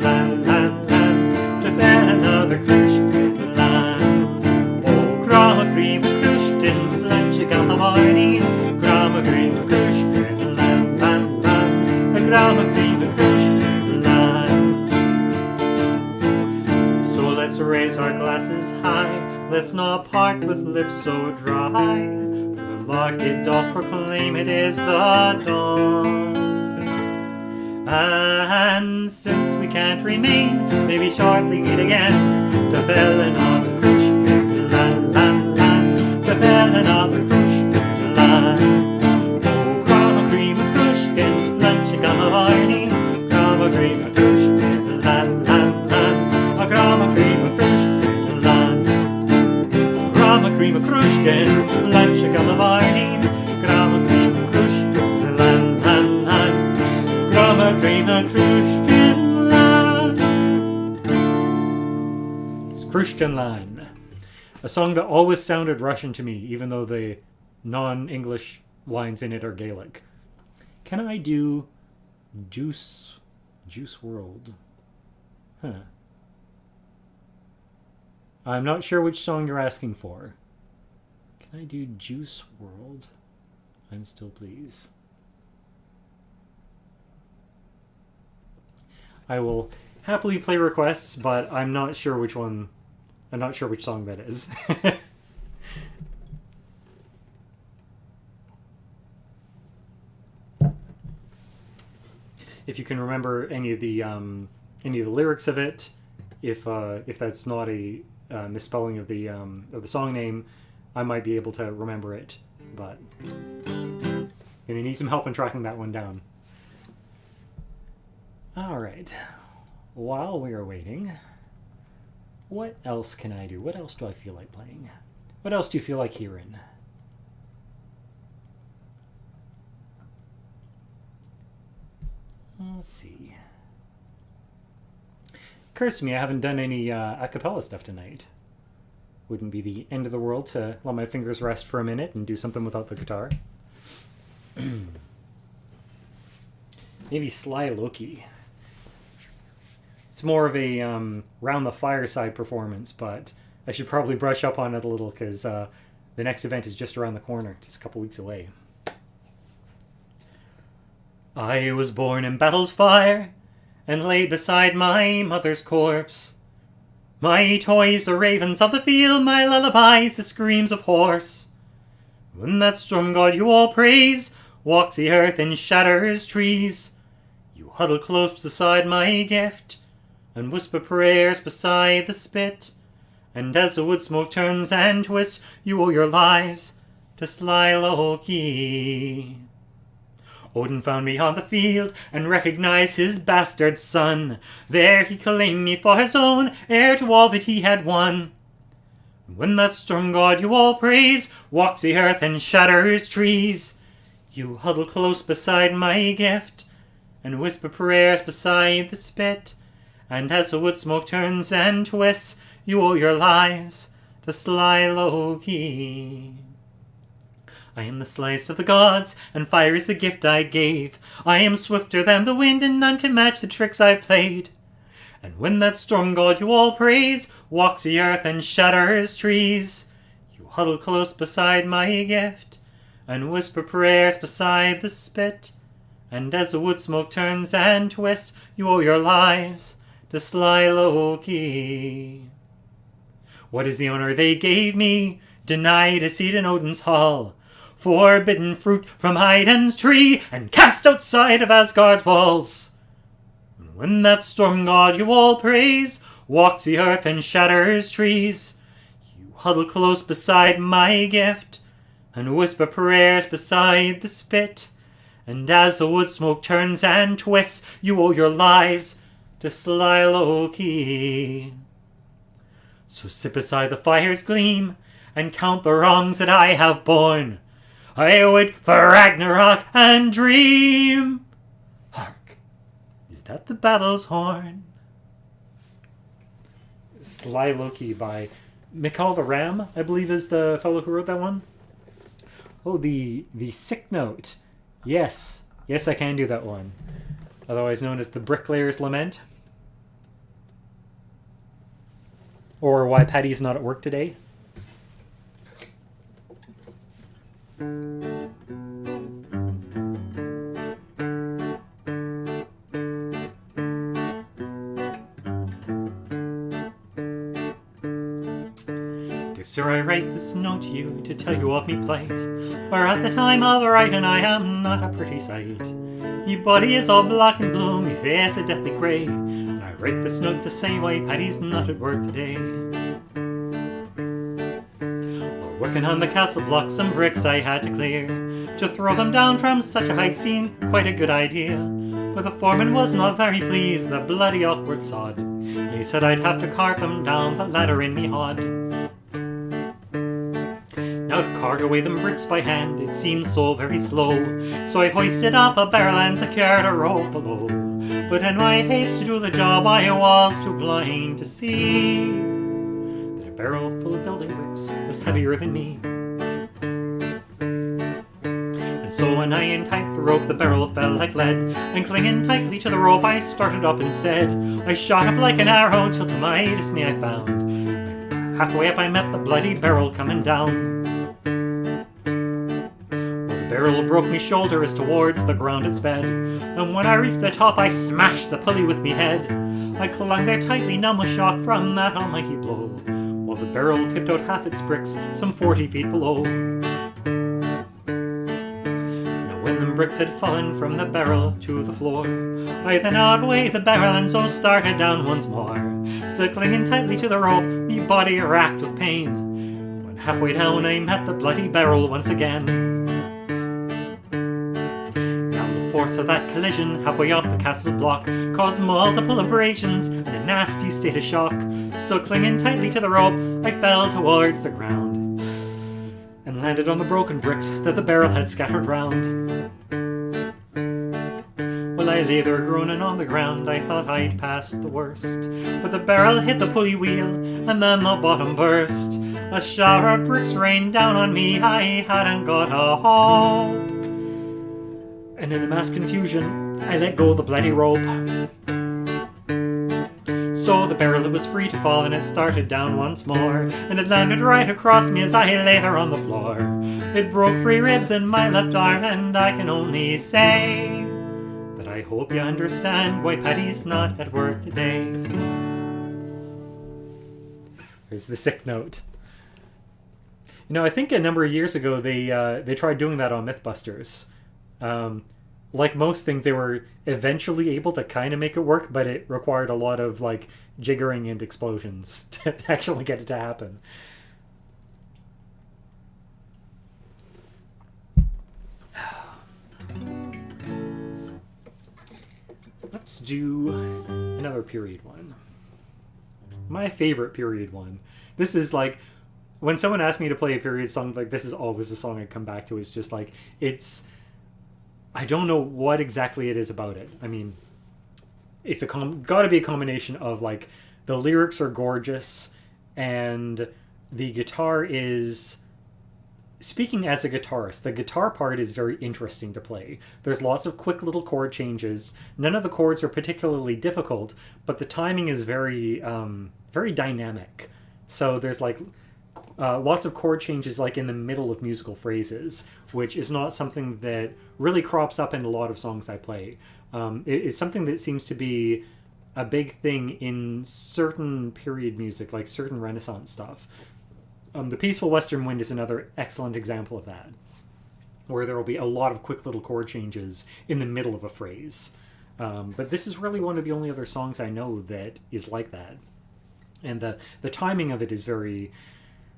lan, lan, lan. To fell another crush, lan. Oh, grama green crush, didn't sledge a gamma morning. Grama green crush, lan, lan, lan. A grama green crush, lan. So let's raise our glasses high. Let's not part with lips so dry. For the lark it doth proclaim it is the dawn. And since we can't remain, maybe shortly meet again. The bell and all the crush, lan, lan, lan. The bell and all the crush, lan. Oh, grama cream crush, against lunch, a gamma varney. Grama cream crush, lan, lan, lan. A grama cream crush, lan. Grama cream crushkin, lunch a gamma varney. Grama cream crushkin, lan, lan, lan. Grama cream crushkin, lan. It's Crushkin Lan. A song that always sounded Russian to me, even though the non-English lines in it are Gaelic. Can I do Juice World? Huh. I'm not sure which song you're asking for. Can I do Juice World? I'm still pleased. I will happily play requests, but I'm not sure which one. I'm not sure which song that is. If you can remember any of the lyrics of it, if that's not a misspelling of the song name, I might be able to remember it. But gonna need some help in tracking that one down. All right. While we are waiting, what else can I do? What else do I feel like playing? What else do you feel like hearing? Let's see. Occurs to me I haven't done any a cappella stuff tonight. Wouldn't be the end of the world to let my fingers rest for a minute and do something without the guitar. Maybe Sly Loki. It's more of a round the fireside performance, but I should probably brush up on it a little because the next event is just around the corner, just a couple weeks away. I was born in battle's fire and laid beside my mother's corpse. My toys the ravens of the field, my lullabies the screams of horse. When that storm god you all praise walks the earth and shatters trees, you huddle close beside my gift and whisper prayers beside the spit. And as the wood smoke turns and twists, you owe your lives to Sly Loki. Odin found me on the field and recognized his bastard son. There he claimed me for his own, heir to all that he had won. When that storm god you all praise walks the earth and shatters trees, you huddle close beside my gift and whisper prayers beside the spit. And as the wood smoke turns and twists, you owe your lives to Sly Loki. I am the slice of the gods, and fire is the gift I gave. I am swifter than the wind, and none can match the tricks I've played. And when that storm god you all praise walks the earth and shatters trees, you huddle close beside my gift and whisper prayers beside the spit. And as the wood smoke turns and twists, you owe your lives to Sly Loki. What is the honor they gave me? Denied a seat in Odin's hall, forbidden fruit from Heiden's tree, and cast outside of Asgard's walls. And when that storm god you all praise walks the earth and shatters trees, you huddle close beside my gift and whisper prayers beside the spit. And as the wood smoke turns and twists, you owe your lives to Sly Loki. So sit beside the fire's gleam and count the wrongs that I have borne. I wait for Ragnarok and dream. Hark, is that the battle's horn? Sly Loki by Mikhail the Ram, I believe is the fellow who wrote that one. Oh, the sick note. Yes, Yes, I can do that one. Otherwise known as the Bricklayer's Lament. Or Why Patty's Not at Work Today. Dear sir, I write this note to you to tell you of me plight, for at the time of writing I am not a pretty sight. Me body is all black and blue, me face a deathly grey, and I write this note to say why Paddy's not at work today. While working on the castle blocks, some bricks I had to clear. To throw them down from such a height seemed quite a good idea, but the foreman was not very pleased, the bloody awkward sod. He said I'd have to cart them down the ladder in me hod. Now to cart away them bricks by hand, it seemed so very slow, so I hoisted up a barrel and secured a rope below. But in my haste to do the job, I was too blind to see that a barrel full of building bricks was heavier than me. And so when I untied the rope, the barrel fell like lead, and clinging tightly to the rope, I started up instead. I shot up like an arrow till to my dismay I found, halfway up I met the bloody barrel coming down. The barrel broke me shoulder as towards the ground it sped, and when I reached the top I smashed the pulley with me head. I clung there tightly, numb with shock from that almighty blow, while the barrel tipped out half its bricks some 40 feet below. Now when them bricks had fallen from the barrel to the floor, I then gnawed away the barrel and so started down once more, still clinging tightly to the rope, me body racked with pain. When halfway down I met the bloody barrel once again. Force of that collision halfway up the castle block caused multiple abrasions and a nasty state of shock. Still clinging tightly to the rope, I fell towards the ground and landed on the broken bricks that the barrel had scattered round. While I lay there groaning on the ground, I thought I'd passed the worst, but the barrel hit the pulley wheel and then the bottom burst. A shower of bricks rained down on me, I hadn't got a hope. And in the mass confusion, I let go of the bloody rope. So the barrel it was free to fall and it started down once more, and it landed right across me as I lay there on the floor. It broke 3 ribs in my left arm, and I can only say that I hope you understand why Paddy's not at work today. Here's the sick note. You know, I think a number of years ago they tried doing that on Mythbusters. Like most things, they were eventually able to kind of make it work, but it required a lot of like jiggering and explosions to actually get it to happen. Let's do another period one. My favorite period one. This is like, when someone asks me to play a period song, like this is always the song I come back to. It's just like, I don't know what exactly it is about it. I mean, it's got to be a combination of like the lyrics are gorgeous and the guitar is, speaking as a guitarist, the guitar part is very interesting to play. There's lots of quick little chord changes. None of the chords are particularly difficult, but the timing is very very dynamic. So there's like lots of chord changes like in the middle of musical phrases, which is not something that really crops up in a lot of songs I play. It's something that seems to be a big thing in certain period music, like certain Renaissance stuff. The Peaceful Western Wind is another excellent example of that, where there will be a lot of quick little chord changes in the middle of a phrase. But this is really one of the only other songs I know that is like that. And the timing of it is very,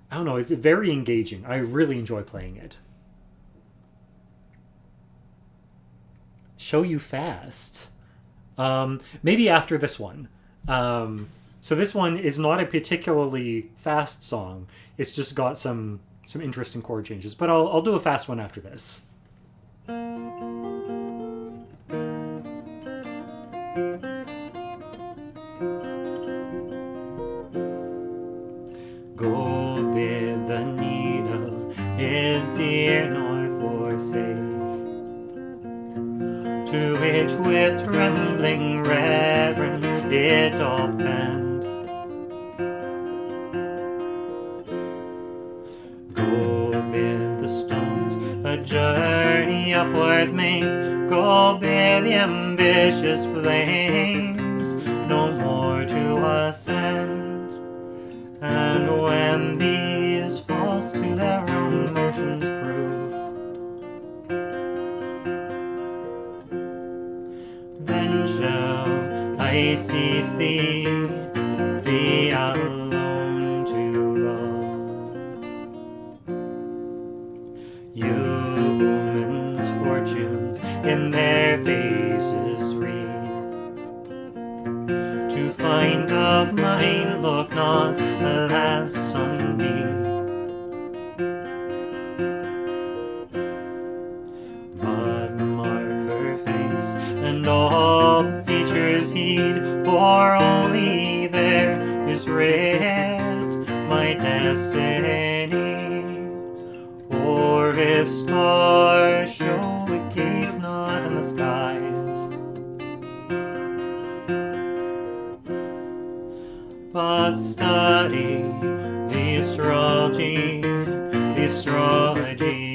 I don't know, it's very engaging. I really enjoy playing it. Show You Fast. Maybe after this one. So this one is not a particularly fast song. It's just got some interesting chord changes. But I'll do a fast one after this. Go bid the needle his dear north forsake. to which with trembling reverence it doth bend. Go bid the stones a journey upwards make, go bid the ambitious flames no more to ascend. And when these false to their own motions prove, then shall I cease thee alone to love. Humans' fortunes in their faces read, to find out mine look not alas on me. But mark her face and all the features heed, for only there is writ my destiny. Or if stars show it, gaze not in the skies, but study the astrology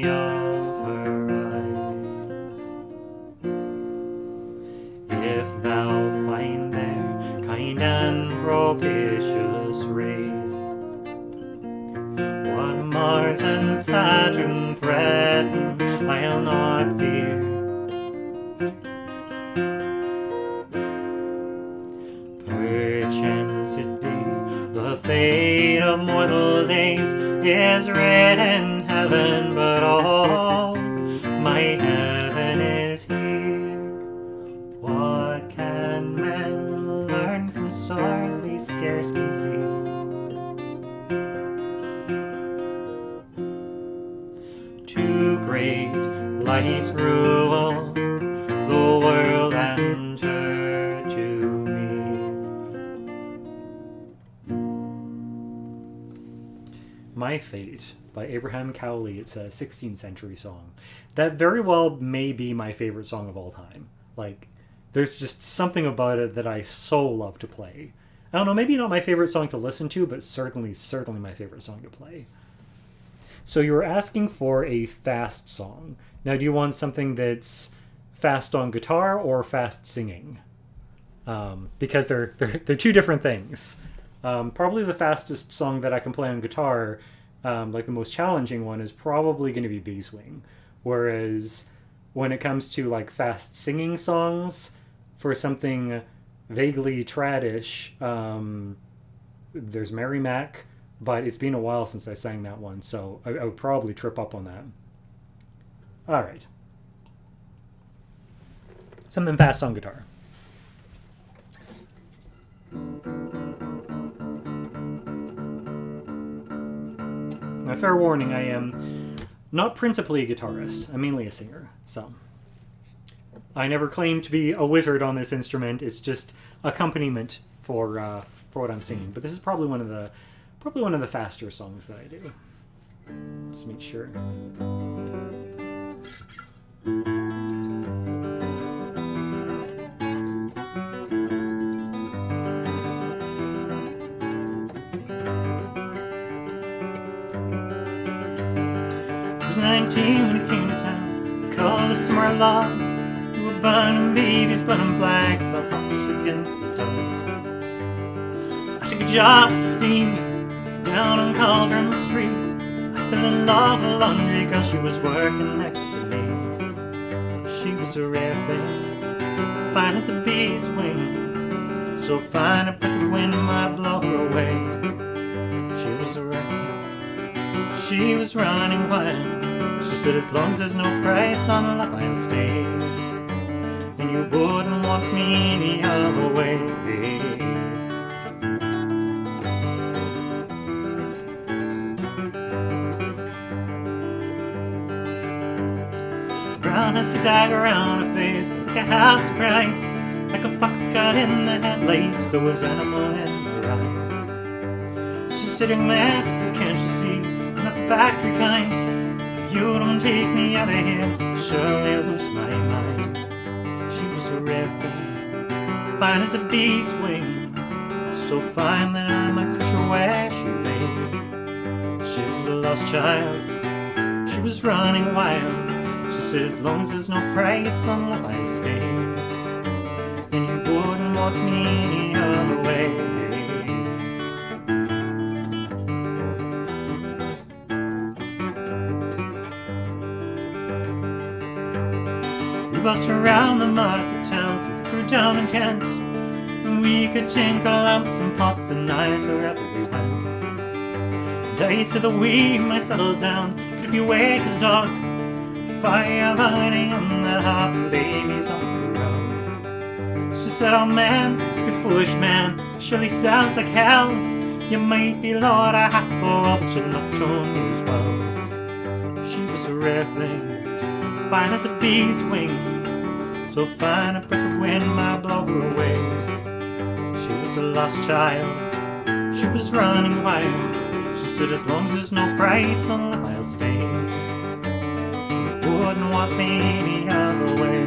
of her eyes. If thou find there kind and propitious rays, what Mars and Saturn threaten I'll not fear. Perchance it be the fate of mortal days is writ in heaven, but all my heaven is here. What can men learn from stars they scarce can see? Two great lights rule the world and her to me. My Fate by Abraham Cowley. It's a 16th century song that very well may be my favorite song of all time. Like, there's just something about it that I so love to play. I don't know, maybe not my favorite song to listen to, but certainly my favorite song to play. So you were asking for a fast song. Now, do you want something that's fast on guitar or fast singing? Because they're two different things. Probably the fastest song that I can play on guitar, like the most challenging one, is probably going to be Beeswing. Whereas when it comes to like fast singing songs for something vaguely tradish, there's Mary Mac, but it's been a while since I sang that one, so I would probably trip up on that. All right. Something fast on guitar. Now, fair warning, I am not principally a guitarist. I'm mainly a singer, so I never claim to be a wizard on this instrument. It's just accompaniment for what I'm singing. But this is probably one of the faster songs that I do. Just make sure. I was 19 when it came to town. We called the summer law. We were burning babies, burning flags, the hearts against the toes. I took a job at steam down on Cauldron Street. I fell in love with laundry cause she was working next to me. She was a rare thing, fine as a bee's wing, so fine a breath of wind might blow her away. She was a rare thing, she was running wild. She said as long as there's no price on love I'll stay, and you wouldn't want me any other way. Brown as a dagger around her face, like a house price, like a fox caught in the headlights. There was animal in her eyes. She's sitting there, can't you see? I'm not the factory kind. If you don't take me out of here, I'll surely lose my mind. She was a rare thing, fine as a bee's wing, so fine that I might touch her where she lay. She was a lost child, she was running wild. She said, as long as there's no price on love, I'll stay. And you wouldn't want me any other way. We bussed around the market towns, we threw down in Kent, and we could tinkle lamps and pots and knives wherever we went. And I said that we might settle down, but if you wake his dog, fire burning on the hearth and babies on the road. She said, oh man, you foolish man, surely sounds like hell. You might be Lord I have for all, but you're not torn me as well. She was a rare thing, fine as a bee's wing, so fine a breath of wind might blow her away. She was a lost child, she was running wild. She said, as long as there's no price on love, I'll stay. You wouldn't want me any other way.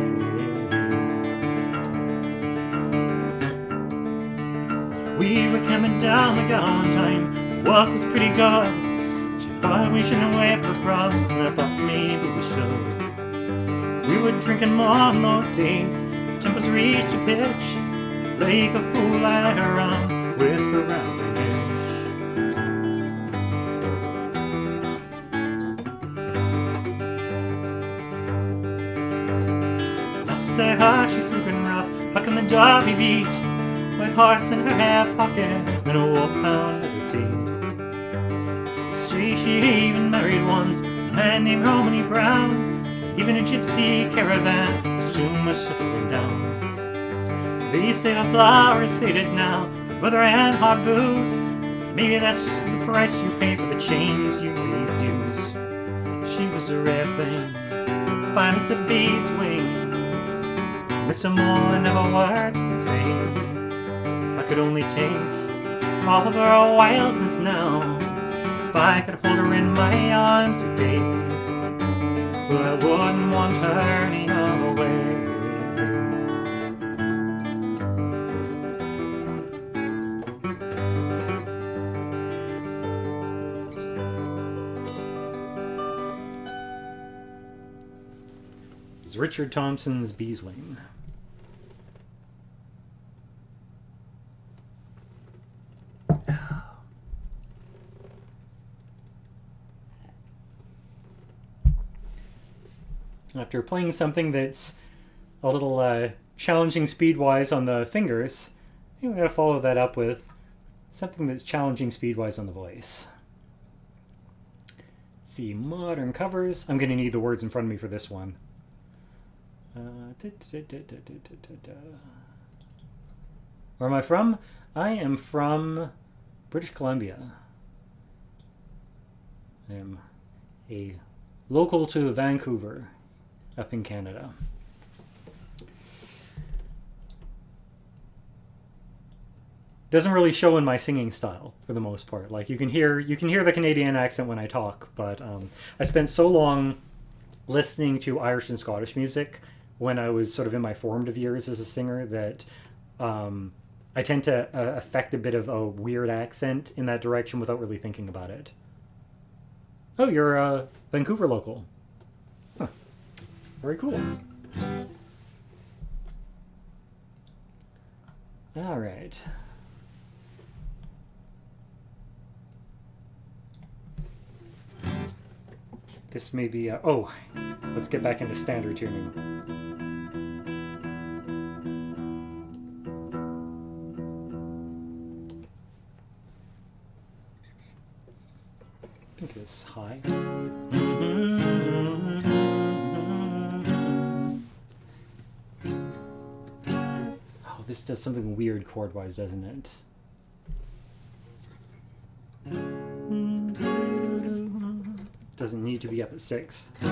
We were coming down the garden time, the walk was pretty good. She thought we shouldn't wait for the frost, and I thought maybe we should. We were drinking more on those days, the tempers reached a pitch. Like a fool I let her run with the rounding edge. Lost her heart, she's sleeping rough, back on the Derby beach. White horse in her hair pocket, and a wolf hound at her feet. See, she even married once, a man named Romany Brown. Even a gypsy caravan was too much settling down. They say the flower is faded now, weather and hard booze. Maybe that's just the price you pay for the chains you refuse. She was a rare thing, fine as a bee's wing. Miss her more than ever words to say. If I could only taste all of her wildness now, if I could hold her in my arms a day, well, I wouldn't want her any other way. It's Richard Thompson's Beeswing. After playing something that's a little challenging speed-wise on the fingers, I'm going to follow that up with something that's challenging speed-wise on the voice. Let's see, modern covers. I'm going to need the words in front of me for this one. Where am I from? I am from British Columbia. I am a local to Vancouver, up in Canada. Doesn't really show in my singing style for the most part. Like you can hear the Canadian accent when I talk, but I spent so long listening to Irish and Scottish music when I was sort of in my formative years as a singer that I tend to affect a bit of a weird accent in that direction without really thinking about it. Oh, you're a Vancouver local. Huh. Very cool. All right. This may be... oh, let's get back into standard tuning. I think it's high. Oh, this does something weird chord-wise, doesn't it? Doesn't need to be up at 6. A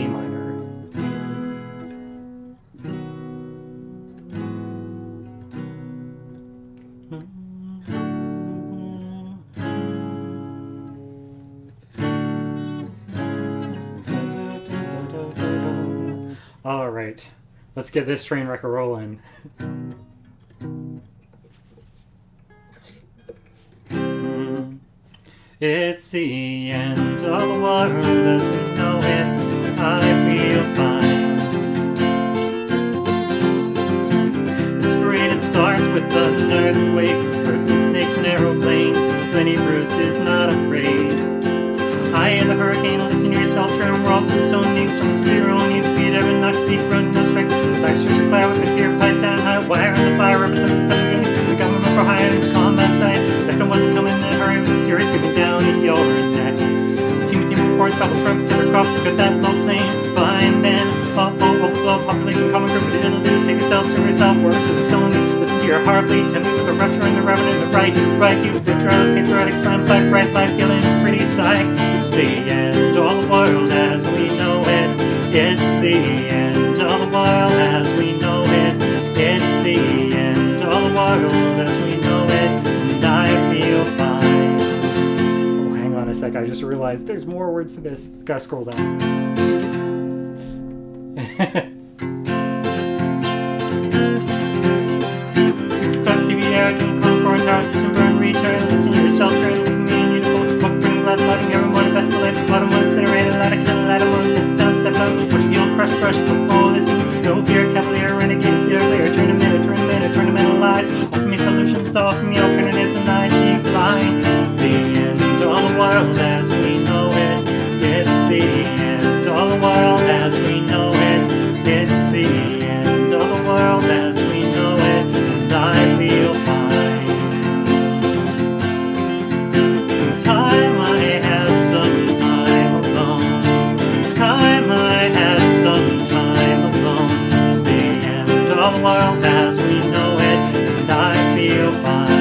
minor. All right, let's get this train wreck a-rolling. It's the end of the world as we know it. I feel fine. It's great, it starts with an earthquake, birds and snakes and aeroplanes. Lenny Bruce is not afraid. I am the hurricane, listen to yourself, turn. We're also so needs from sphere on his feet. Every knock speed, run, no strike. Like search a cloud with the fear, pipe down high wire, and the fire represents the sun game. The government for higher in the combat side. That wasn't coming in a hurry with fury creeping down at your neck. Team reports, couple Trump, get a crop, get that low plane. Fine then, overflow, population, common group, but it'll do. Save yourself, serve yourself, worse as a song. Listen to your heartbeat, tell me with the rupture and the revenue, the right, you, the drug, patriotic slam, fight, bright, life, killing, pretty psych. It's the end of the world as we know it. It's the end of the world as we know it. It's the end of the world as we know it. And I feel fine. Oh, hang on a sec. I just realized there's more words to this. Gotta scroll down. 6 o'clock TV air, don't come for an hour, system burn, return, listen to your shelter, look at me and uniform, fuck, bring glass, lighting, everyone, escalate, bottom one, incinerated, ladder, kill, ladder, one, step down, push, heel, crush, oh, this is no fear, cavalier, renegade, steer clear, turn a minute, lies, offer me solutions, offer me alternatives, and I decline. It's the end of the world as we know it. It's the end of the world as we know it. It's the end of the world as we know it, and I feel fine. Time I have some time alone. Time I have some time alone. It's the end of the world as we know it, and I feel fine.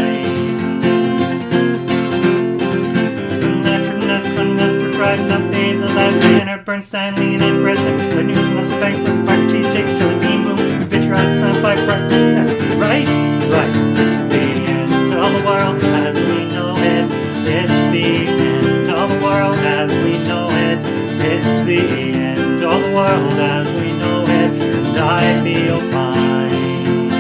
Not saying the last Banner, Bernstein, Lean, and Bresman. The news must bank with the park, cheese, Jake, jelly bean, boom, Vitcher, slam, five, right? Right. It's the end of the world as we know it. It's the end of the world as we know it. It's the end of the world as we know it, and I feel fine.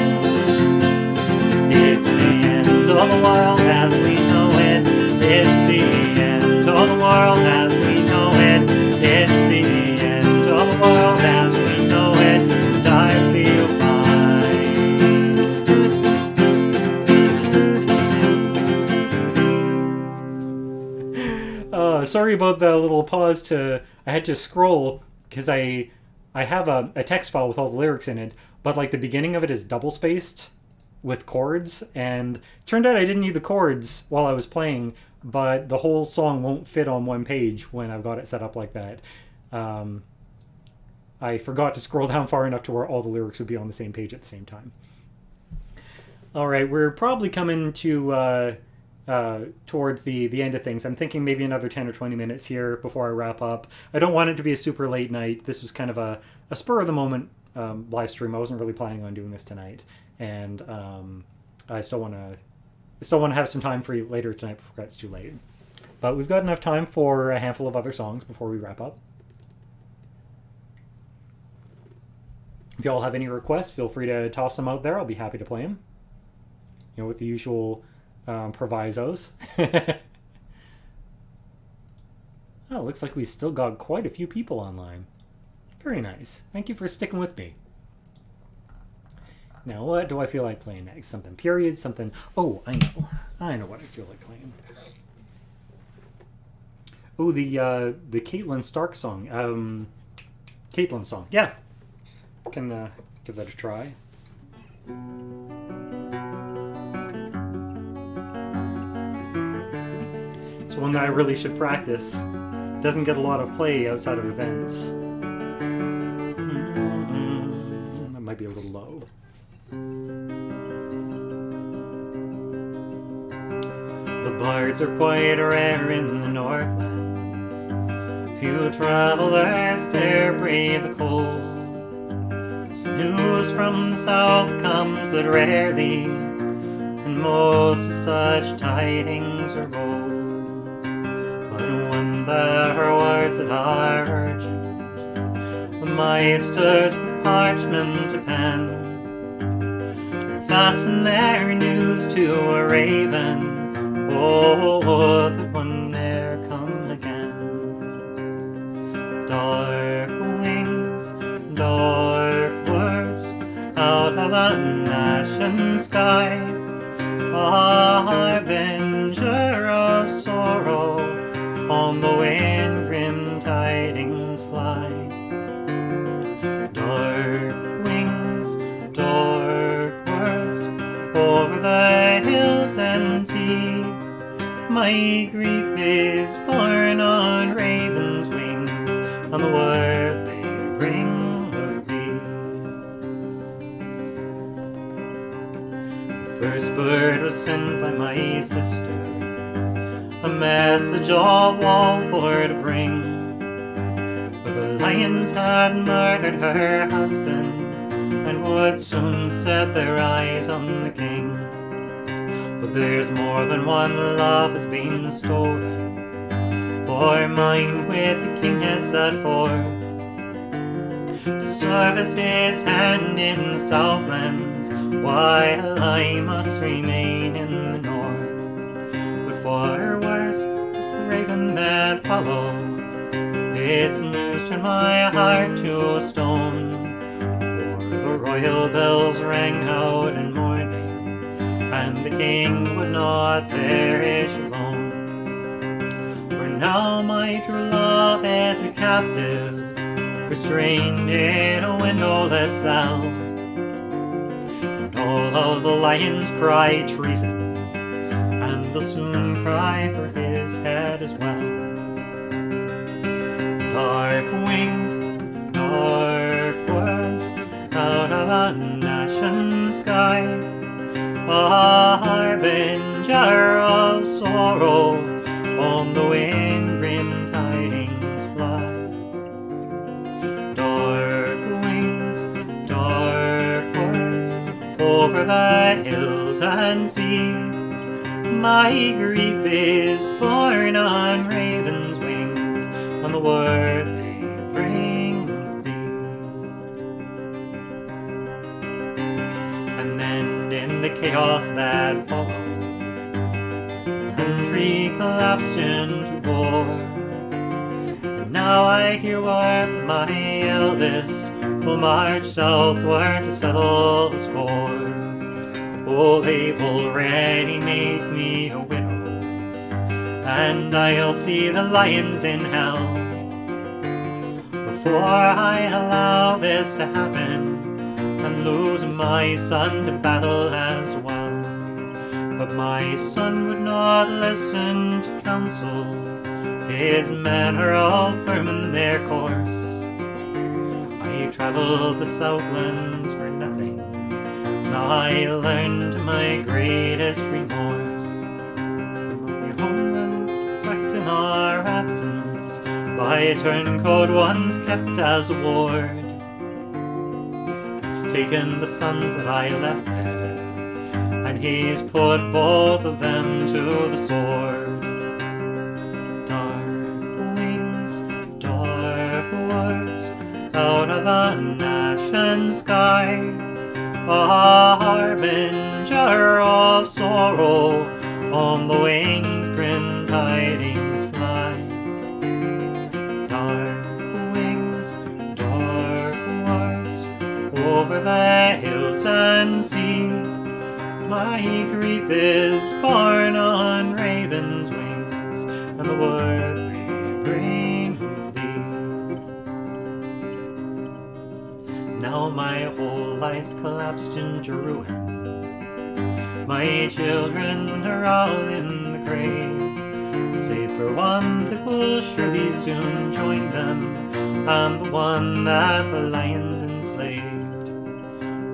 It's the end of the world as we know it. It's the end of the world as we know it. It's the end of the world as we know it, and I feel fine. Sorry about the little pause. I had to scroll because I have a text file with all the lyrics in it, but like the beginning of it is double spaced with chords, and turned out I didn't need the chords while I was playing, but the whole song won't fit on one page when I've got it set up like that. I forgot to scroll down far enough to where all the lyrics would be on the same page at the same time. All right, we're probably coming to towards the end of things. I'm thinking maybe another 10 or 20 minutes here before I wrap up. I don't want it to be a super late night. This was kind of a spur of the moment live stream. I wasn't really planning on doing this tonight, and I still want to have some time for you later tonight before it's too late. But we've got enough time for a handful of other songs before we wrap up. If y'all have any requests, feel free to toss them out there. I'll be happy to play them. You know, with the usual provisos. Oh, looks like we still got quite a few people online. Very nice. Thank you for sticking with me. Now, what do I feel like playing next? Something period, something... Oh, I know. I know what I feel like playing. Oh, the Caitlin Stark song. Caitlin song. Yeah. Can give that a try. It's one that I really should practice. Doesn't get a lot of play outside of events. That might be a little low. The birds are quite rare in the Northlands. Few travelers dare brave the cold. Some news from the south comes but rarely, and most of such tidings are old. But when there are words that are urgent, the Meisters parchment, a pen, fasten their news to a raven, oh, that one ne'er come again. Dark wings, dark words, out of an ashen sky, a harbinger of sorrow, on the wind grim tidings fly. Dark wings, dark words, over the hills and sea, my grief is borne on ravens' wings, on the word they bring of thee. The first bird was sent by my sister, a message of woe for to bring, for the lions had murdered her husband, and would soon set their eyes on the king. But there's more than one love has been stolen, for mine with the king has set forth, to serve as his hand in the southlands, while I must remain in the north. But far worse was the raven that followed, its news turned my heart to a stone, for the royal bells rang out in mourning, and the king would not perish alone. For now my true love is a captive, restrained in a windowless cell, and all of the lions cry treason, and they'll soon cry for his head as well. Dark wings, dark words, out of an ashen sky, a harbinger of sorrow, on the wind grim tidings fly. Dark wings, dark words, over the hills and sea, my grief is borne on ravens' wings, on the word they bring of thee. And then in the chaos that followed, the country collapsed into war. And now I hear what my eldest will march southward to settle the score. Oh, they've already made me a widow, and I'll see the lions in hell, before I allow this to happen, and lose my son to battle as well. But my son would not listen to counsel, his men are all firm in their course. I've travelled the southlands for nothing, and I learned to my greatest remorse. My homeland sucked in our absence, by turncoat ones kept as a ward. He's taken the sons that I left there, and he's put both of them to the sword. Dark wings, dark words, out of an ashen sky, a harbinger of sorrow, on the wings grim tidings fly. Dark wings, dark words, over the hills and sea, my grief is borne on ravens' wings, and the word they bring of thee. Now my whole life's collapsed into ruin, my children are all in the grave, save for one that will surely soon join them, and the one that the lions enslaved.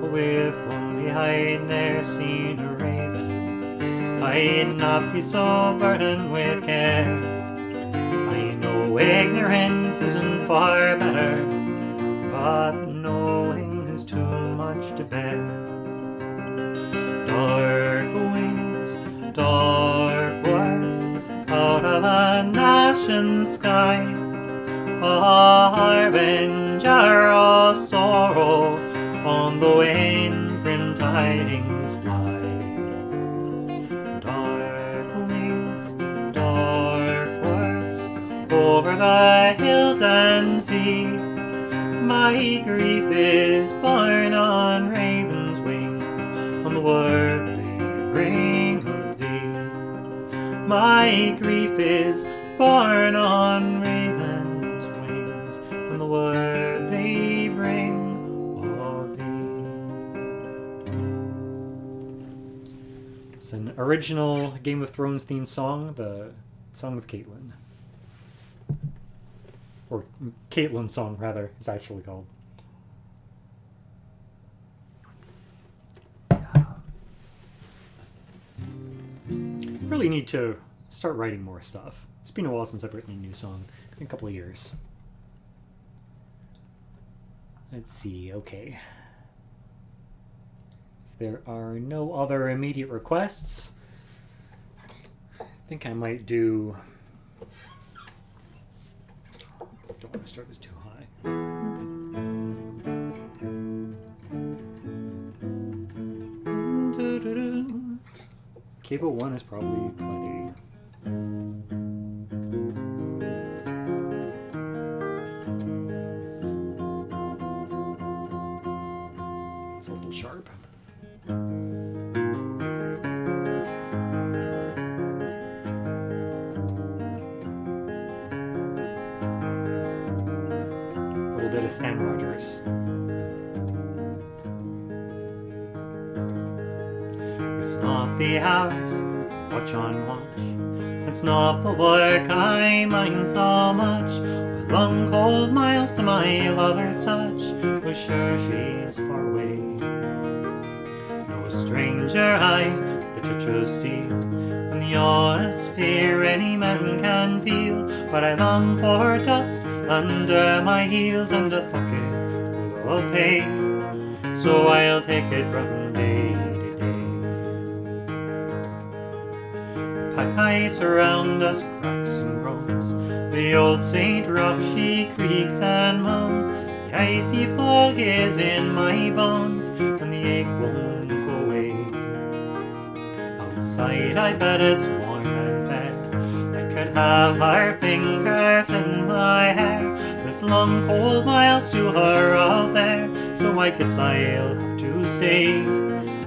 Oh, if only I'd ne'er seen a raven, I'd not be so burdened with care. I know ignorance isn't far better, but knowing is too much to bear. Dark wings, dark words, out of an ashen sky, a harbinger of sorrow, tidings fly. Dark wings, dark words, over the hills and sea. My grief is borne on ravens' wings, on the word they bring of thee. My grief is borne on ravens' wings, on the word they bring of thee. It's an original Game of Thrones themed song, the Song of Caitlin. Or Caitlin's Song, rather, it's actually called. Really need to start writing more stuff. It's been a while since I've written a new song. In a couple of years. Let's see, okay. If there are no other immediate requests, I think I might do... Don't want to start this too high. Cable 1 is probably plenty. It's a little sharp. Bit of Stan Rogers. It's not the hours, watch on watch. It's not the work I mind so much. Or long cold miles to my lover's touch, was sure she's far away. No stranger I, the touch of steel, and the honest fear any man can feel. But I long for dust under my heels and a pocket full of pay, so I'll take it from day to day. Pack ice around us, cracks and groans, the old St. Rock she creaks and moans. The icy fog is in my bones, and the ache won't go away. Outside I bet it's warm and fair, I could have her fingers in my hair. This long cold miles to her out there, so I guess I'll have to stay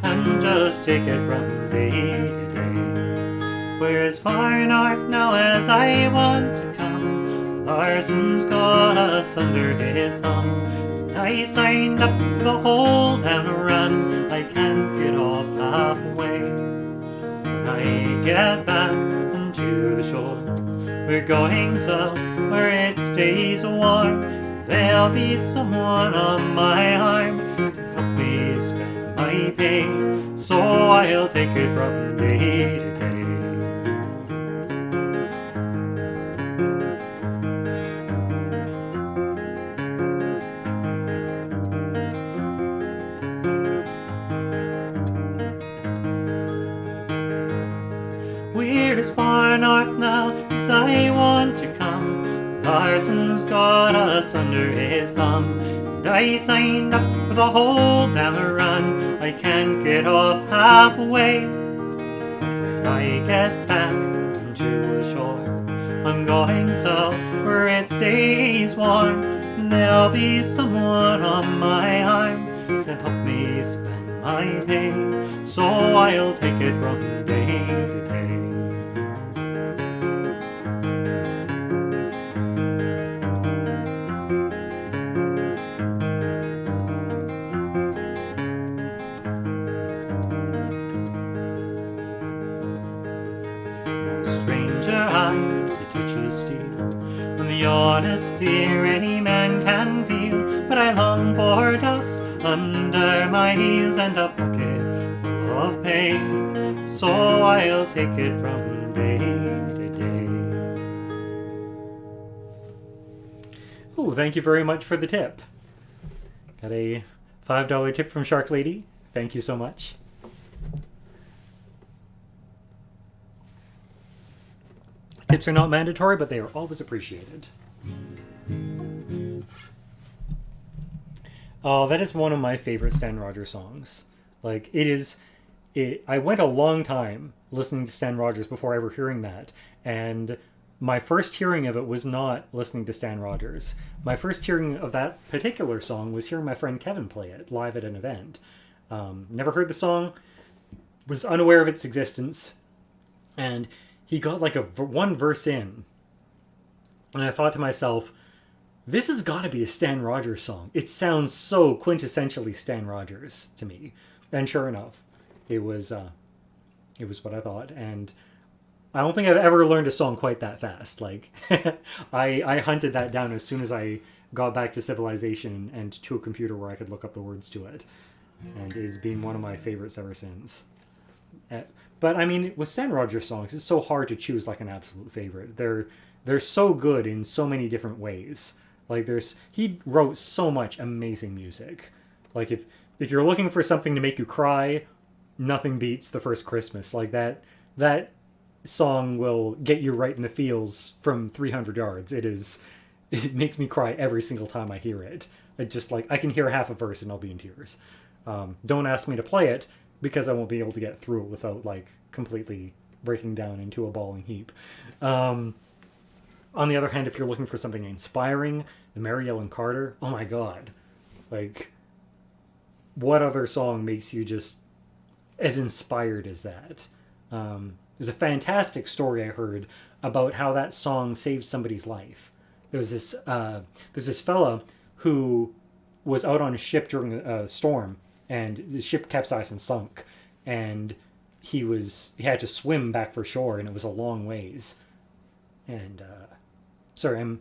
and just take it from day to day. We're as far north now as I want to come. Larson's got us under his thumb, and I signed up for the whole damn run. I can't get off halfway. When I get back to the shore, we're going south where it stays warm. There'll be someone on my arm to help me spend my pay, so I'll take it from day to day. We're as far north now as I want to come. Larson's got us under his thumb, and I signed up for the whole damn run. I can't get off halfway. When I get back to the shore, I'm going south where it stays warm, and there'll be someone on my arm to help me spend my pay, so I'll take it from day to day. The honest fear any man can feel, but I long for dust under my heels and a pocket full of pay, so I'll take it from day to day. Oh, thank you very much for the tip. Got a $5 tip from Shark Lady. Thank you so much. Tips are not mandatory, but they are always appreciated. Oh, that is one of my favorite Stan Rogers songs. Like, I went a long time listening to Stan Rogers before ever hearing that. And my first hearing of it was not listening to Stan Rogers. My first hearing of that particular song was hearing my friend Kevin play it live at an event. Never heard the song, was unaware of its existence, and he got like one verse in. And I thought to myself, this has got to be a Stan Rogers song. It sounds so quintessentially Stan Rogers to me. And sure enough, it was what I thought. And I don't think I've ever learned a song quite that fast. Like, I hunted that down as soon as I got back to Civilization and to a computer where I could look up the words to it. And it's been one of my favorites ever since. But I mean, with Stan Rogers songs, it's so hard to choose like an absolute favorite. They're so good in so many different ways. Like, he wrote so much amazing music. Like, if you're looking for something to make you cry, nothing beats The First Christmas. Like, that song will get you right in the feels from 300 yards. It makes me cry every single time I hear it. It just, like, I can hear half a verse and I'll be in tears. Don't ask me to play it, because I won't be able to get through it without, like, completely breaking down into a bawling heap. On the other hand, if you're looking for something inspiring, the Mary Ellen Carter, oh my god. Like, what other song makes you just as inspired as that? There's a fantastic story I heard about how that song saved somebody's life. There's this fella who was out on a ship during a storm, and the ship capsized and sunk, and he had to swim back for shore, and it was a long ways. And sorry, I'm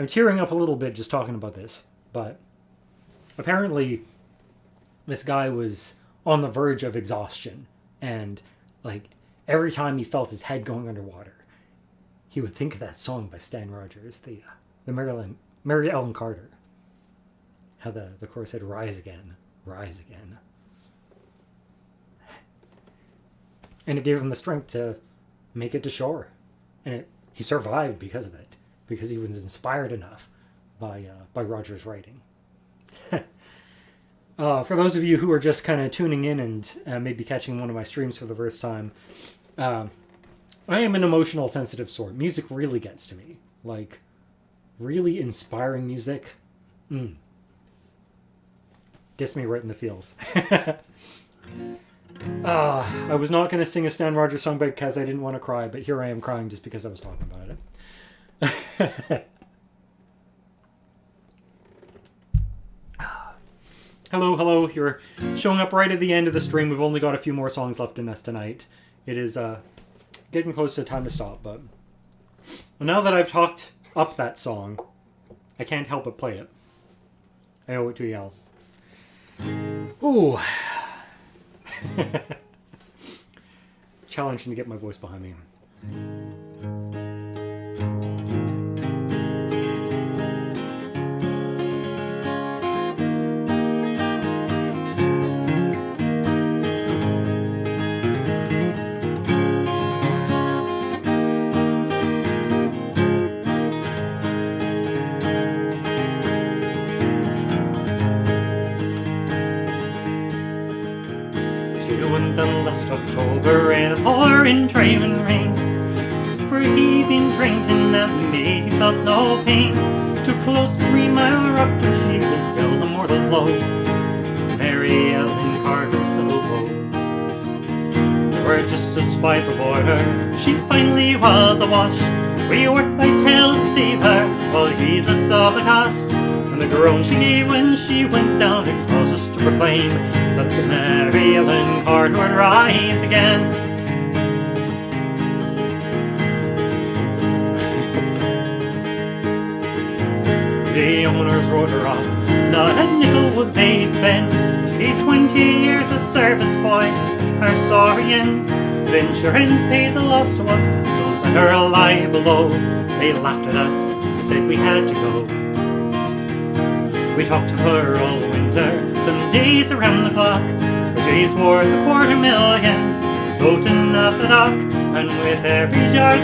tearing up a little bit just talking about this, but apparently this guy was on the verge of exhaustion, and like every time he felt his head going underwater, he would think of that song by Stan Rogers, the Mary Ellen Carter. How the chorus said, "Rise again, rise again." And it gave him the strength to make it to shore. And he survived because of it, because he was inspired enough by Rogers' writing. For those of you who are just kind of tuning in and maybe catching one of my streams for the first time, I am an emotional, sensitive sort. Music really gets to me. Like, really inspiring music. Gets me right in the feels. I was not going to sing a Stan Rogers song because I didn't want to cry, but here I am crying just because I was talking about it. Hello. You're showing up right at the end of the stream. We've only got a few more songs left in us tonight. It is getting close to time to stop, but now that I've talked up that song, I can't help but play it. I owe it to y'all. Ooh. Challenging to get my voice behind me. October in a pouring driving rain, spray heaving drinking and me felt no pain. Too close to 3 Mile Rock where she was dealt a mortal blow. Mary Ellen Carter so low. Where just as fight aboard her, she finally was awash. We worked like hell to save her, all heedless of the cost. And the groan she gave when she went down, it caused us to proclaim that the Mary Ellen Carter would rise again. The owners wrote her off, not a nickel would they spend. She 20 years of service, boys, her sorry end. The insurance paid the loss to us, so let her lie below. They laughed at us and said we had to go. We talked to her all winter, some days around the clock. She's worth $250,000, floating off the dock. And with every yard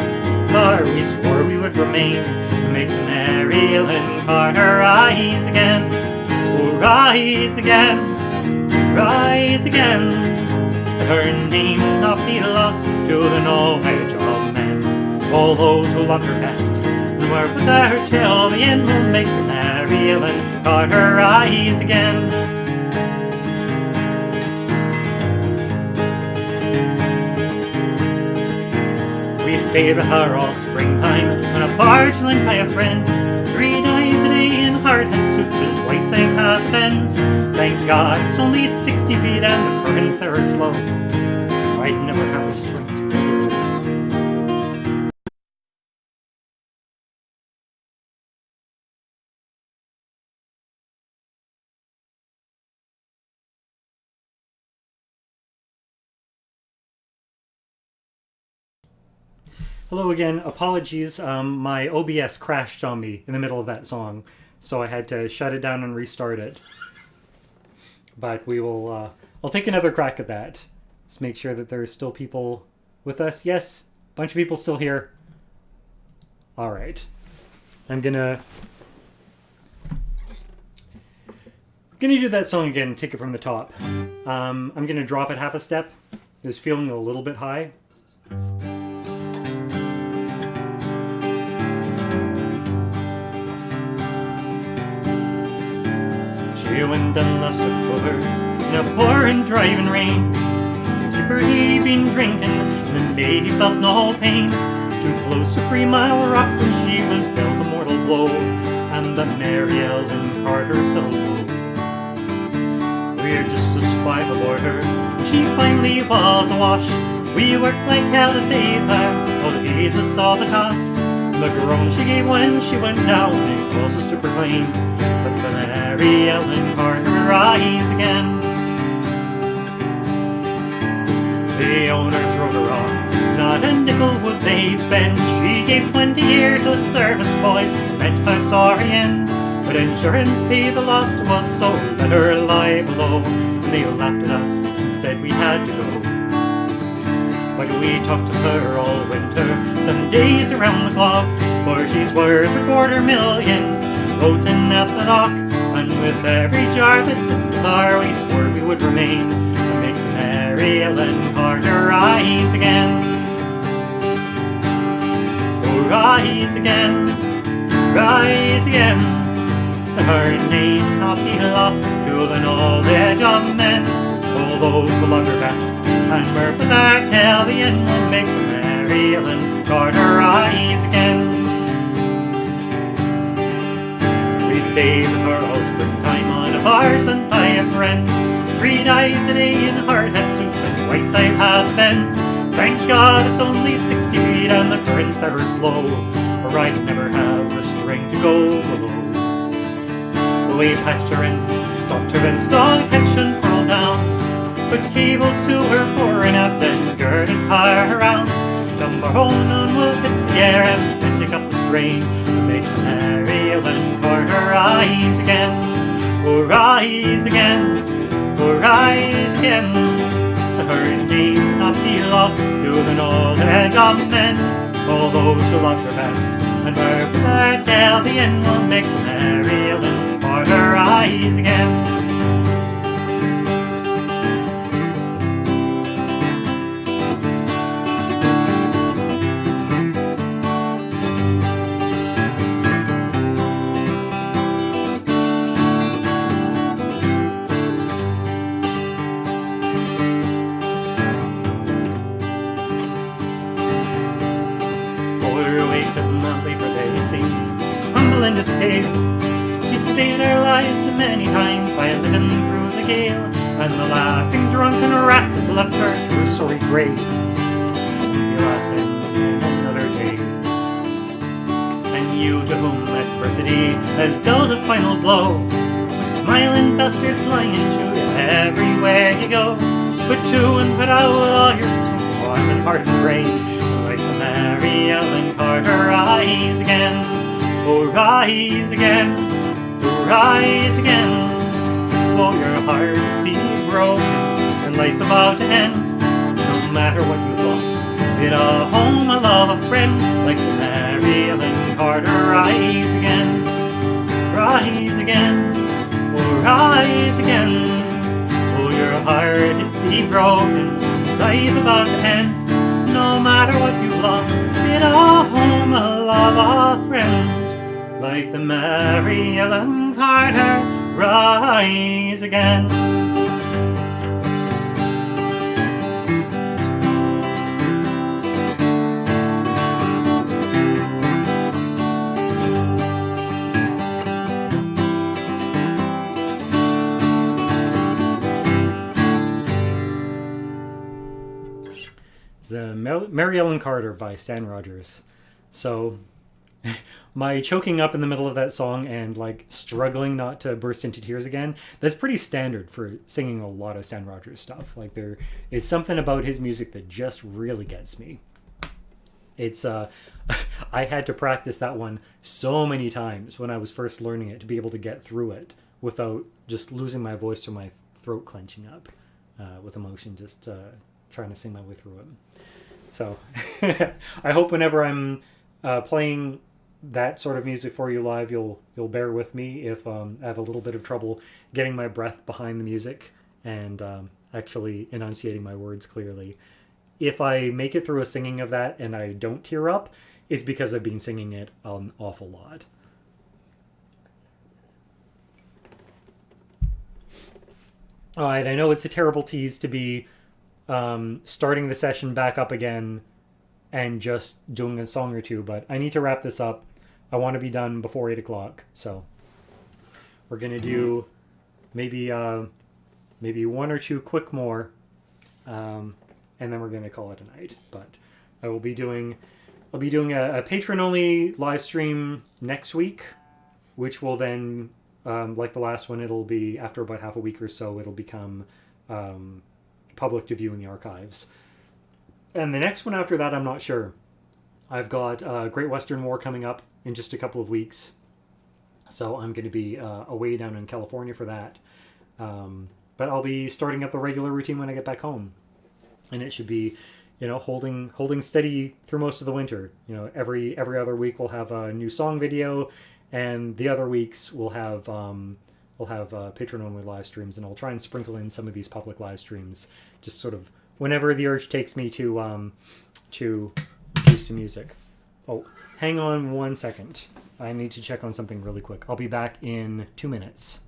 car we swore we would remain, make Mary Ellen Carter rise again, oh rise again. rise again. Let her name not be lost to the knowledge of men. All those who loved her best and were with her till the end will make Mary Ellen Carter rise again. We stayed with her all springtime on a barge lent by a friend. 3 nights a day in hard hat suits and twice I've had bends. Thank God it's only 60 feet and the currents there are slow. I'd never have the strength to go. Hello again. Apologies. My OBS crashed on me in the middle of that song, so I had to shut it down and restart it. But we will. I'll take another crack at that. Let's make sure that there's still people with us. Yes, bunch of people still here. All right. I'm gonna do that song again and take it from the top. I'm gonna drop it half a step. It's feeling a little bit high. She went down last October in a pouring driving rain. The skipper he'd been drinking, and the mate he felt no pain. Too close to 3 Mile Rock when she was dealt a mortal blow, and the Mary Ellen Carter settled low. We're just as 5 aboard her when she finally was awash. We worked like hell to save her, all the heedless all the cost. The groan she gave when she went down, it causes us to proclaim that the Mary Ellen Carter rise again. The owners wrote her off, not a nickel would they spend. She gave 20 years of service, boys, meant a sorry end. But insurance paid the loss to us, so let her lie below. And they laughed at us and said we had to go. But we talked to her all winter, some days around the clock, for she's worth $250,000, floating at the dock. And with every jar that hit the bar, we swore we would remain and make the Mary Ellen Carter rise again. Oh, rise again, rise again. Let her name not be lost to the knowledge of men. All those who loved her best and were with her till the end will make the Mary Ellen Carter rise again. We stayed with her all springtime on a barge sent by a friend. 3 dives a day in hard hat suits and twice I have bends. Thank God it's only 60 feet and the currents that are slow, or I'd never have the strength to go below. We patched her ends, stopped her and stalled catch and pearl down. Put cables to her fore and aft and girded her around. Dumb our own and we'll hit the air and pick up the strain and make the Mary Ellen Carter rise again. Oh, rise again, oh, rise again. Let her name not be lost to the knowledge of men. All those who loved her best and were with her till the end will make the Mary Ellen Carter rise again. And escape. She'd saved our lives so many times by living through the gale, and the laughing drunken rats that left her to her sorry grave. We'd be laughing another day. And you to whom adversity has dealt a final blow, with smiling bastards lying to you everywhere you go. Put to and put out all your warm and heart and brain, like the Mary Ellen Carter rise again. Oh, rise again, oh, rise again. Though your heart be broken and life about to end, no matter what you've lost, be it a home, a love, a friend, like the Mary Ellen Carter rise again. Rise again, oh, rise again. Oh, your heart it be broken, life about to end. No matter what you've lost, be it a home, a love, a friend. Like the Mary Ellen Carter, rise again. The Mary Ellen Carter by Stan Rogers. So my choking up in the middle of that song and like struggling not to burst into tears again, that's pretty standard for singing a lot of Stan Rogers stuff. Like there is something about his music that just really gets me. It's I had to practice that one so many times when I was first learning it to be able to get through it without just losing my voice or my throat clenching up with emotion, just trying to sing my way through it. So I hope whenever I'm playing that sort of music for you live, you'll bear with me if I have a little bit of trouble getting my breath behind the music and actually enunciating my words clearly. If I make it through a singing of that and I don't tear up, it's because I've been singing it an awful lot. All right, I know it's a terrible tease to be starting the session back up again and just doing a song or two, but I need to wrap this up. I want to be done before 8 o'clock, so we're gonna do maybe one or two quick more, and then we're gonna call it a night. But I'll be doing a patron only live stream next week, which will then like the last one, it'll be after about half a week or so, it'll become public to view in the archives. And the next one after that, I'm not sure. I've got Great Western War coming up in just a couple of weeks, so I'm going to be away down in California for that. But I'll be starting up the regular routine when I get back home, and it should be, holding steady through most of the winter. Every other week we'll have a new song video, and the other weeks we'll have patron-only live streams, and I'll try and sprinkle in some of these public live streams, just sort of whenever the urge takes me to do some music. Oh, hang on 1 second. I need to check on something really quick. I'll be back in 2 minutes.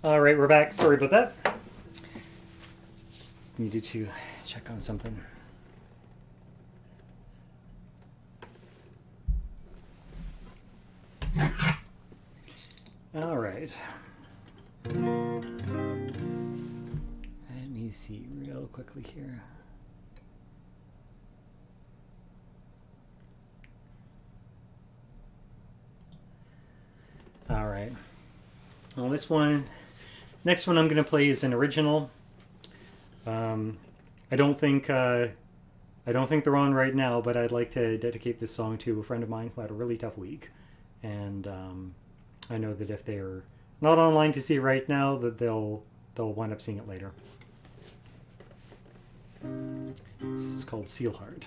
All right, we're back. Sorry about that. Just needed to check on something. All right. Let me see real quickly here. All right. Well, next one I'm going to play is an original. I don't think they're on right now, but I'd like to dedicate this song to a friend of mine who had a really tough week, and I know that if they're not online to see right now, that they'll wind up seeing it later. This is called Sealheart.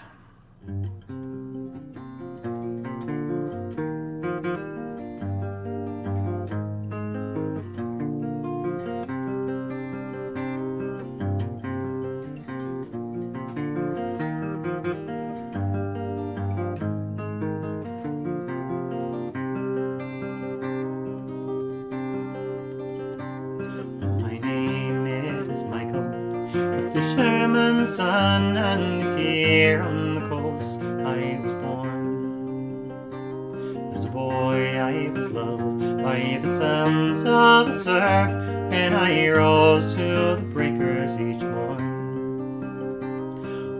Fisherman's son, and here on the coast I was born. As a boy I was lulled by the sounds of the surf, and I rose to the breakers each morn.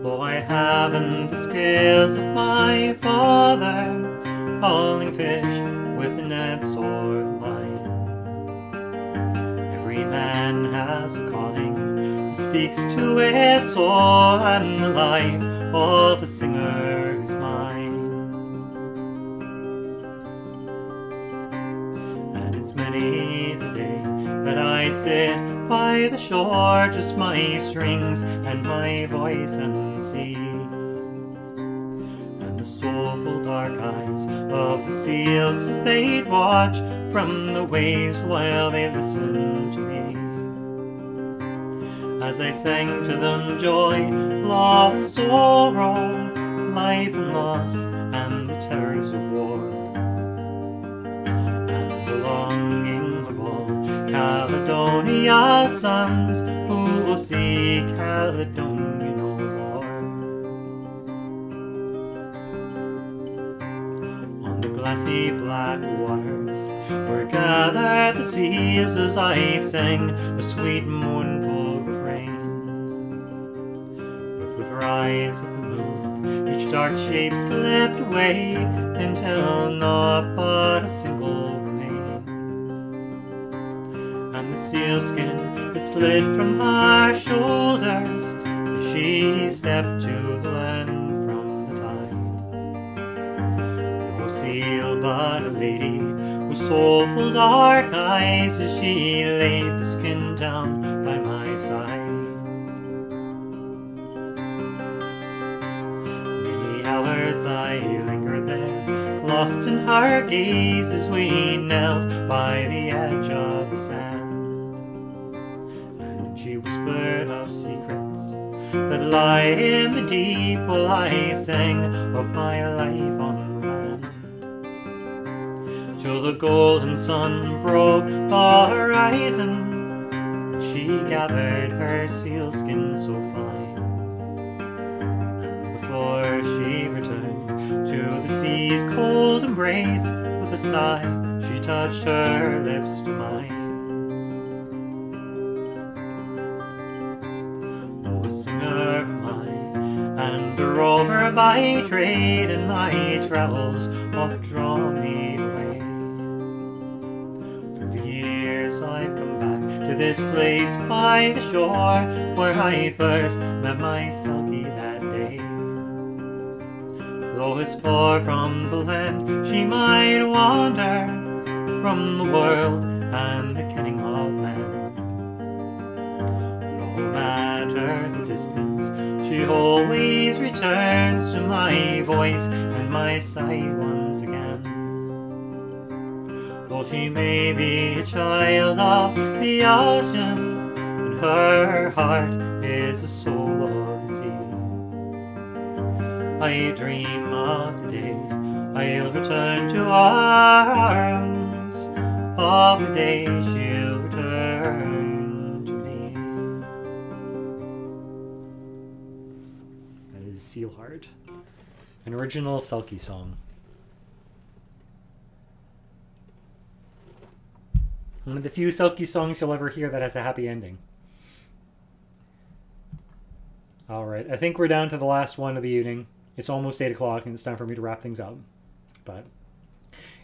Though I haven't the skills of my father, hauling fish with the nets or the line. Every man has a calling, speaks to his soul, and the life of a singer is mine. And it's many the day that I sit by the shore, just my strings and my voice and sea, and the soulful dark eyes of the seals as they'd watch from the waves while they listened to me. As I sang to them joy, love and sorrow, life and loss, and the terrors of war, and the longing of all Caledonia's sons, who will see Caledonia no more. On the glassy black waters were gathered the seas as I sang a sweet mournful refrain. But with the rise of the moon, each dark shape slipped away, until naught but a single remained. And the sealskin it slid from her shoulders as she stepped to the land from the tide. No seal but a lady with soulful dark eyes, as she laid the skin down by my side. Many hours I lingered there, lost in her gaze, as we knelt by the edge of the sand. And she whispered of secrets that lie in the deep, while I sang of my life on the land. Till the golden sun broke the horizon, and she gathered her sealskin so fine. And before she returned to the sea's cold embrace, with a sigh she touched her lips to mine. Oh, a singer am I, and a rover by trade, and my travels oft draw me away. Through the years I've come back to this place by the shore, where I first met my Selkie that day. Though it's far from the land she might wander, from the world and the kenning of man. No matter the distance, she always returns to my voice and my sight once again. Though she may be a child of the ocean, and her heart is the soul of the sea, I dream of the day I'll return to our arms, of the day she'll return to me. That is Sealheart, an original Selkie song. One of the few Selkie songs you'll ever hear that has a happy ending. Alright, I think we're down to the last one of the evening. It's almost 8 o'clock and it's time for me to wrap things up. But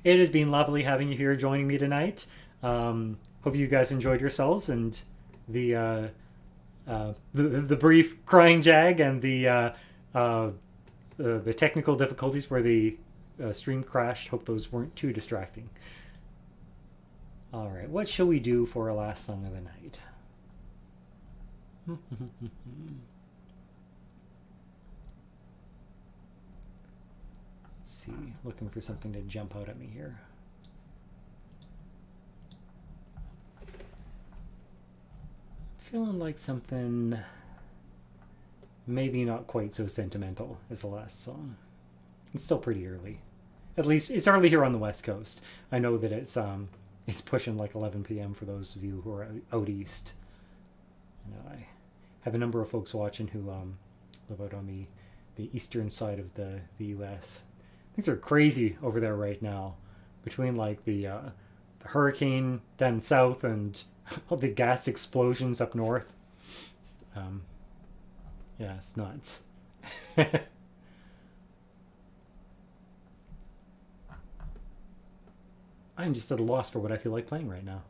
it has been lovely having you here joining me tonight. Hope you guys enjoyed yourselves and the brief crying jag and the technical difficulties where the stream crashed. Hope those weren't too distracting. Alright, what shall we do for our last song of the night? Let's see, looking for something to jump out at me here. Feeling like something maybe not quite so sentimental as the last song. It's still pretty early. At least it's early here on the West Coast. I know that it's pushing like 11 p.m. for those of you who are out east. You know, I have a number of folks watching who live out on the eastern side of the U.S. Things are crazy over there right now, between like the hurricane down south and all the gas explosions up north. Yeah, it's nuts. I'm just at a loss for what I feel like playing right now.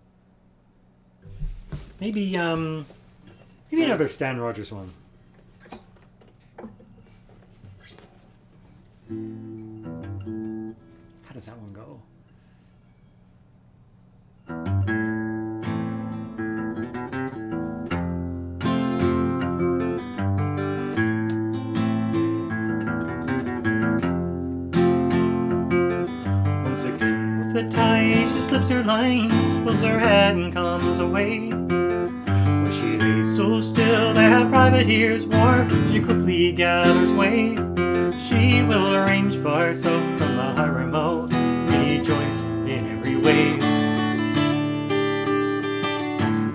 Maybe another Stan Rogers one. How does that one go? Once again with the tie, she slips her lines, pulls her head and comes away. When she lays so still that privateer's wharf, she quickly gathers way. She will arrange for herself from the harbor mouth, rejoice in every wave.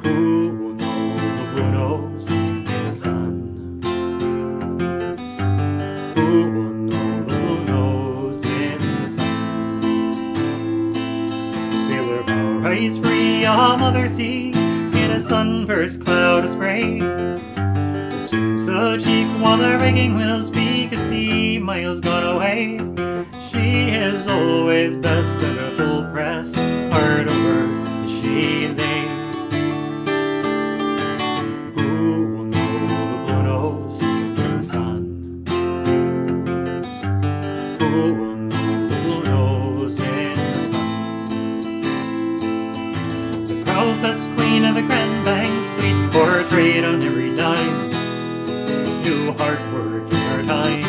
Who will know the blue nose in the sun? Who will know the blue nose in the sun? Feel her bow rise free on mother sea in a sunburst cloud of spray. Sings the cheek while the rigging will speak, a sea miles gone away. She is always best under full press, hard over the she and they. Who will know the blue nose in the sun? Who will know the blue nose in the sun? The proudest queen of the Grand Banks fleet, portrayed on every dime. Do hard work in her time,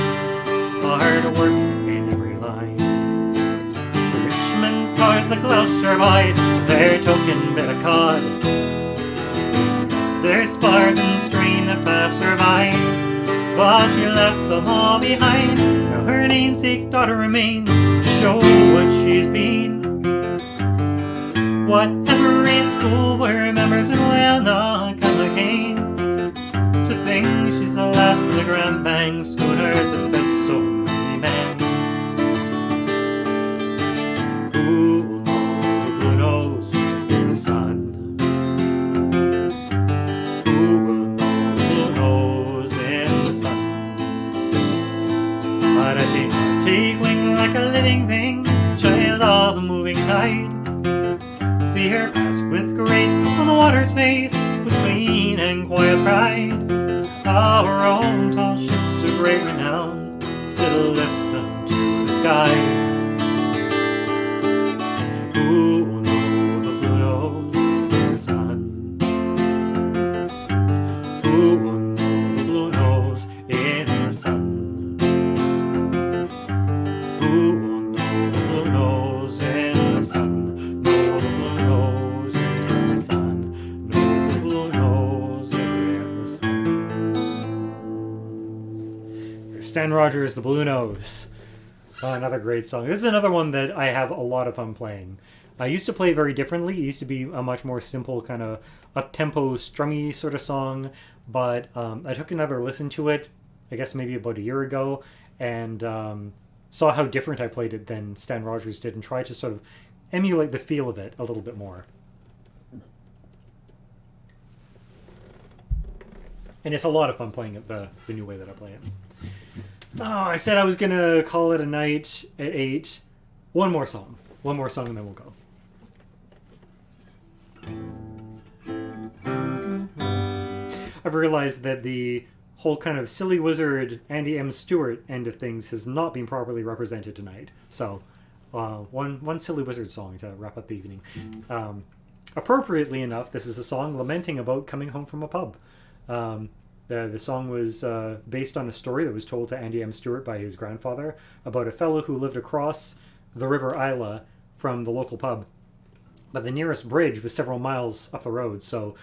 hard work in every line. The Richmond's tars, the Gloucester boys, their token bit of cod. They snap their spars and strain the passer-by, while she left them all behind. Now her namesake daughter remains to show what she's been. What every schoolboy remembers and will not come again. To think she's the last of the Grand Bank schooners that fed so many men. Who will know the blue nose in the sun? Who will know the blue nose in the sun? But does she not take wing like a living thing, child of the moving tide? See her pass with grace on the water's face, with clean and quiet pride. Our own tall ships of great renown still lift unto the sky. Who will know the blue nose in the sun? Who will know the blue nose in the sun? Who will know the blue nose in the sun? Know the blue nose in the sun. Know the blue nose in the sun. Stan Rogers, The Blue Nose. Another great song. This is another one that I have a lot of fun playing. I used to play very differently. It used to be a much more simple kind of up-tempo, strummy sort of song, but I took another listen to it, I guess maybe about a year ago, and saw how different I played it than Stan Rogers did and tried to sort of emulate the feel of it a little bit more. And it's a lot of fun playing it the new way that I play it. Oh, I said I was going to call it a night at 8. One more song. One more song and then we'll go. I've realized that the whole kind of silly wizard Andy M. Stewart end of things has not been properly represented tonight. So, one silly wizard song to wrap up the evening. Appropriately enough, this is a song lamenting about coming home from a pub. The song was based on a story that was told to Andy M. Stewart by his grandfather about a fellow who lived across the River Isla from the local pub. But the nearest bridge was several miles up the road, so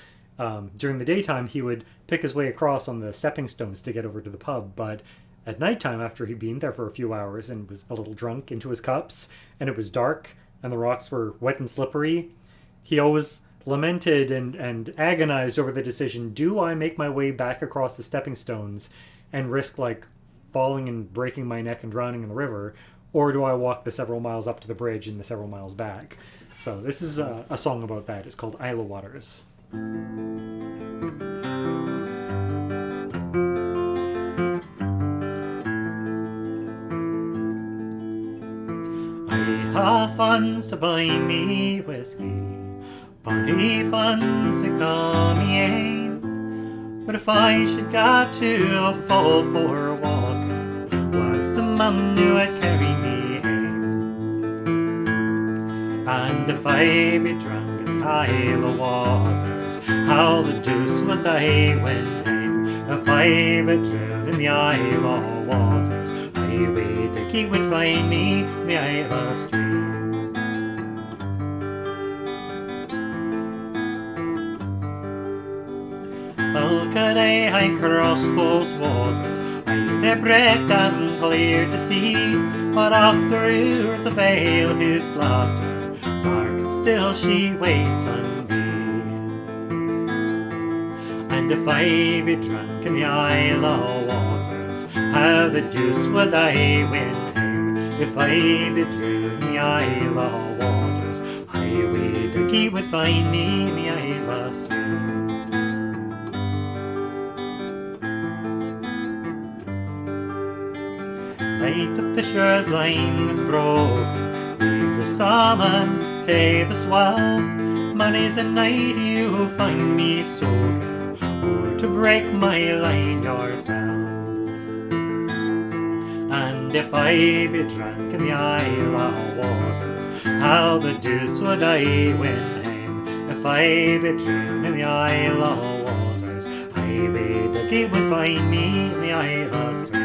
during the daytime he would pick his way across on the stepping stones to get over to the pub. But at nighttime, after he'd been there for a few hours and was a little drunk into his cups, and it was dark and the rocks were wet and slippery, he always lamented and agonized over the decision: do I make my way back across the stepping stones and risk like falling and breaking my neck and drowning in the river, or do I walk the several miles up to the bridge and the several miles back? So this is a song about that. It's called Isla Waters. I have funds to buy me whiskey, bonny funds to call me in. But if I should get to fall for walking, what's the man who would carry me home? And if I be drunk in Isla Waters, how the deuce would I win home? If I be drowned in the Isla Waters, Highway Dickie would find me in the Isla Stream. How could I cross those waters? They're bright and clear to see, but after hours of ale his laughter, dark and still she waits on me. And if I be drunk in the Isla Waters, how the deuce would I win home? If I be drowned in the Isla Waters, Highway Dickie would find me in the Isla Stream. Like the fisher's line is broken, leaves the salmon to the swell. Many's a night you find me soaking, or to break my line yourself. And if I be drunk in the Isla Waters, how the deuce would I win home? If I be drowned in the Isla Waters, Highway Dickie would find me in the Isla Stream.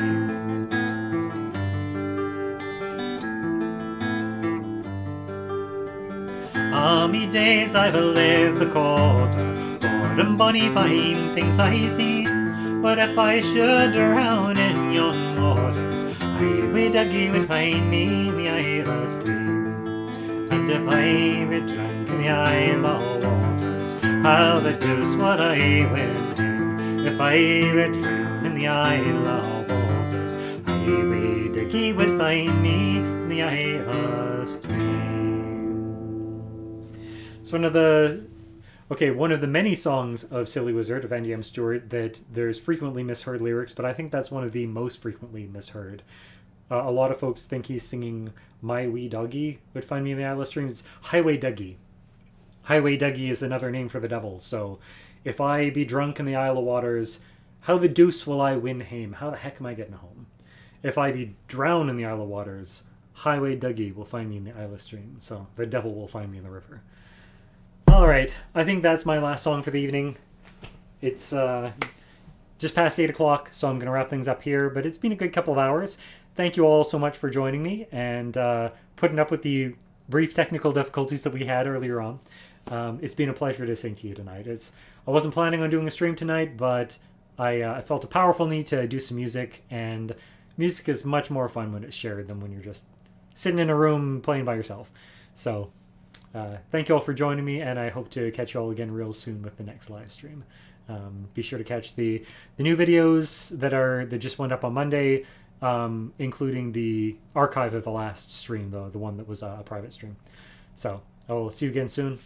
All me days I've lived the quarter, broad and bonny fine things I seen. But if I should drown in yon waters, Highway Dickie would find me in the Isla Stream. And if I be drunk in the Isla Waters, how the deuce would I win home? If I be drowned in the Isla Waters, Highway Dickie would find me in the Isla Stream. It's one of the many songs of Silly Wizard of Andy M. Stewart that there's frequently misheard lyrics, but I think that's one of the most frequently misheard. A lot of folks think he's singing My Wee Doggy would find me in the Isla Stream. It's Highway Dougie. Highway Dougie is another name for the devil. So if I be drunk in the Isla Waters, how the deuce will I win hame? How the heck am I getting home? If I be drowned in the Isla Waters, Highway Dougie will find me in the Isla Stream. So the devil will find me in the river. Alright, I think that's my last song for the evening. It's just past 8 o'clock, so I'm going to wrap things up here, but it's been a good couple of hours. Thank you all so much for joining me and putting up with the brief technical difficulties that we had earlier on. It's been a pleasure to sing to you tonight. I wasn't planning on doing a stream tonight, but I felt a powerful need to do some music, and music is much more fun when it's shared than when you're just sitting in a room playing by yourself. So thank you all for joining me, and I hope to catch you all again real soon with the next live stream. Be sure to catch the new videos that just went up on Monday, including the archive of the last stream, the one that was a private stream. So I'll see you again soon.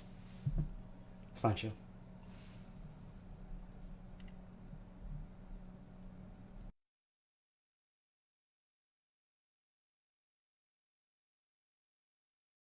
Sancho.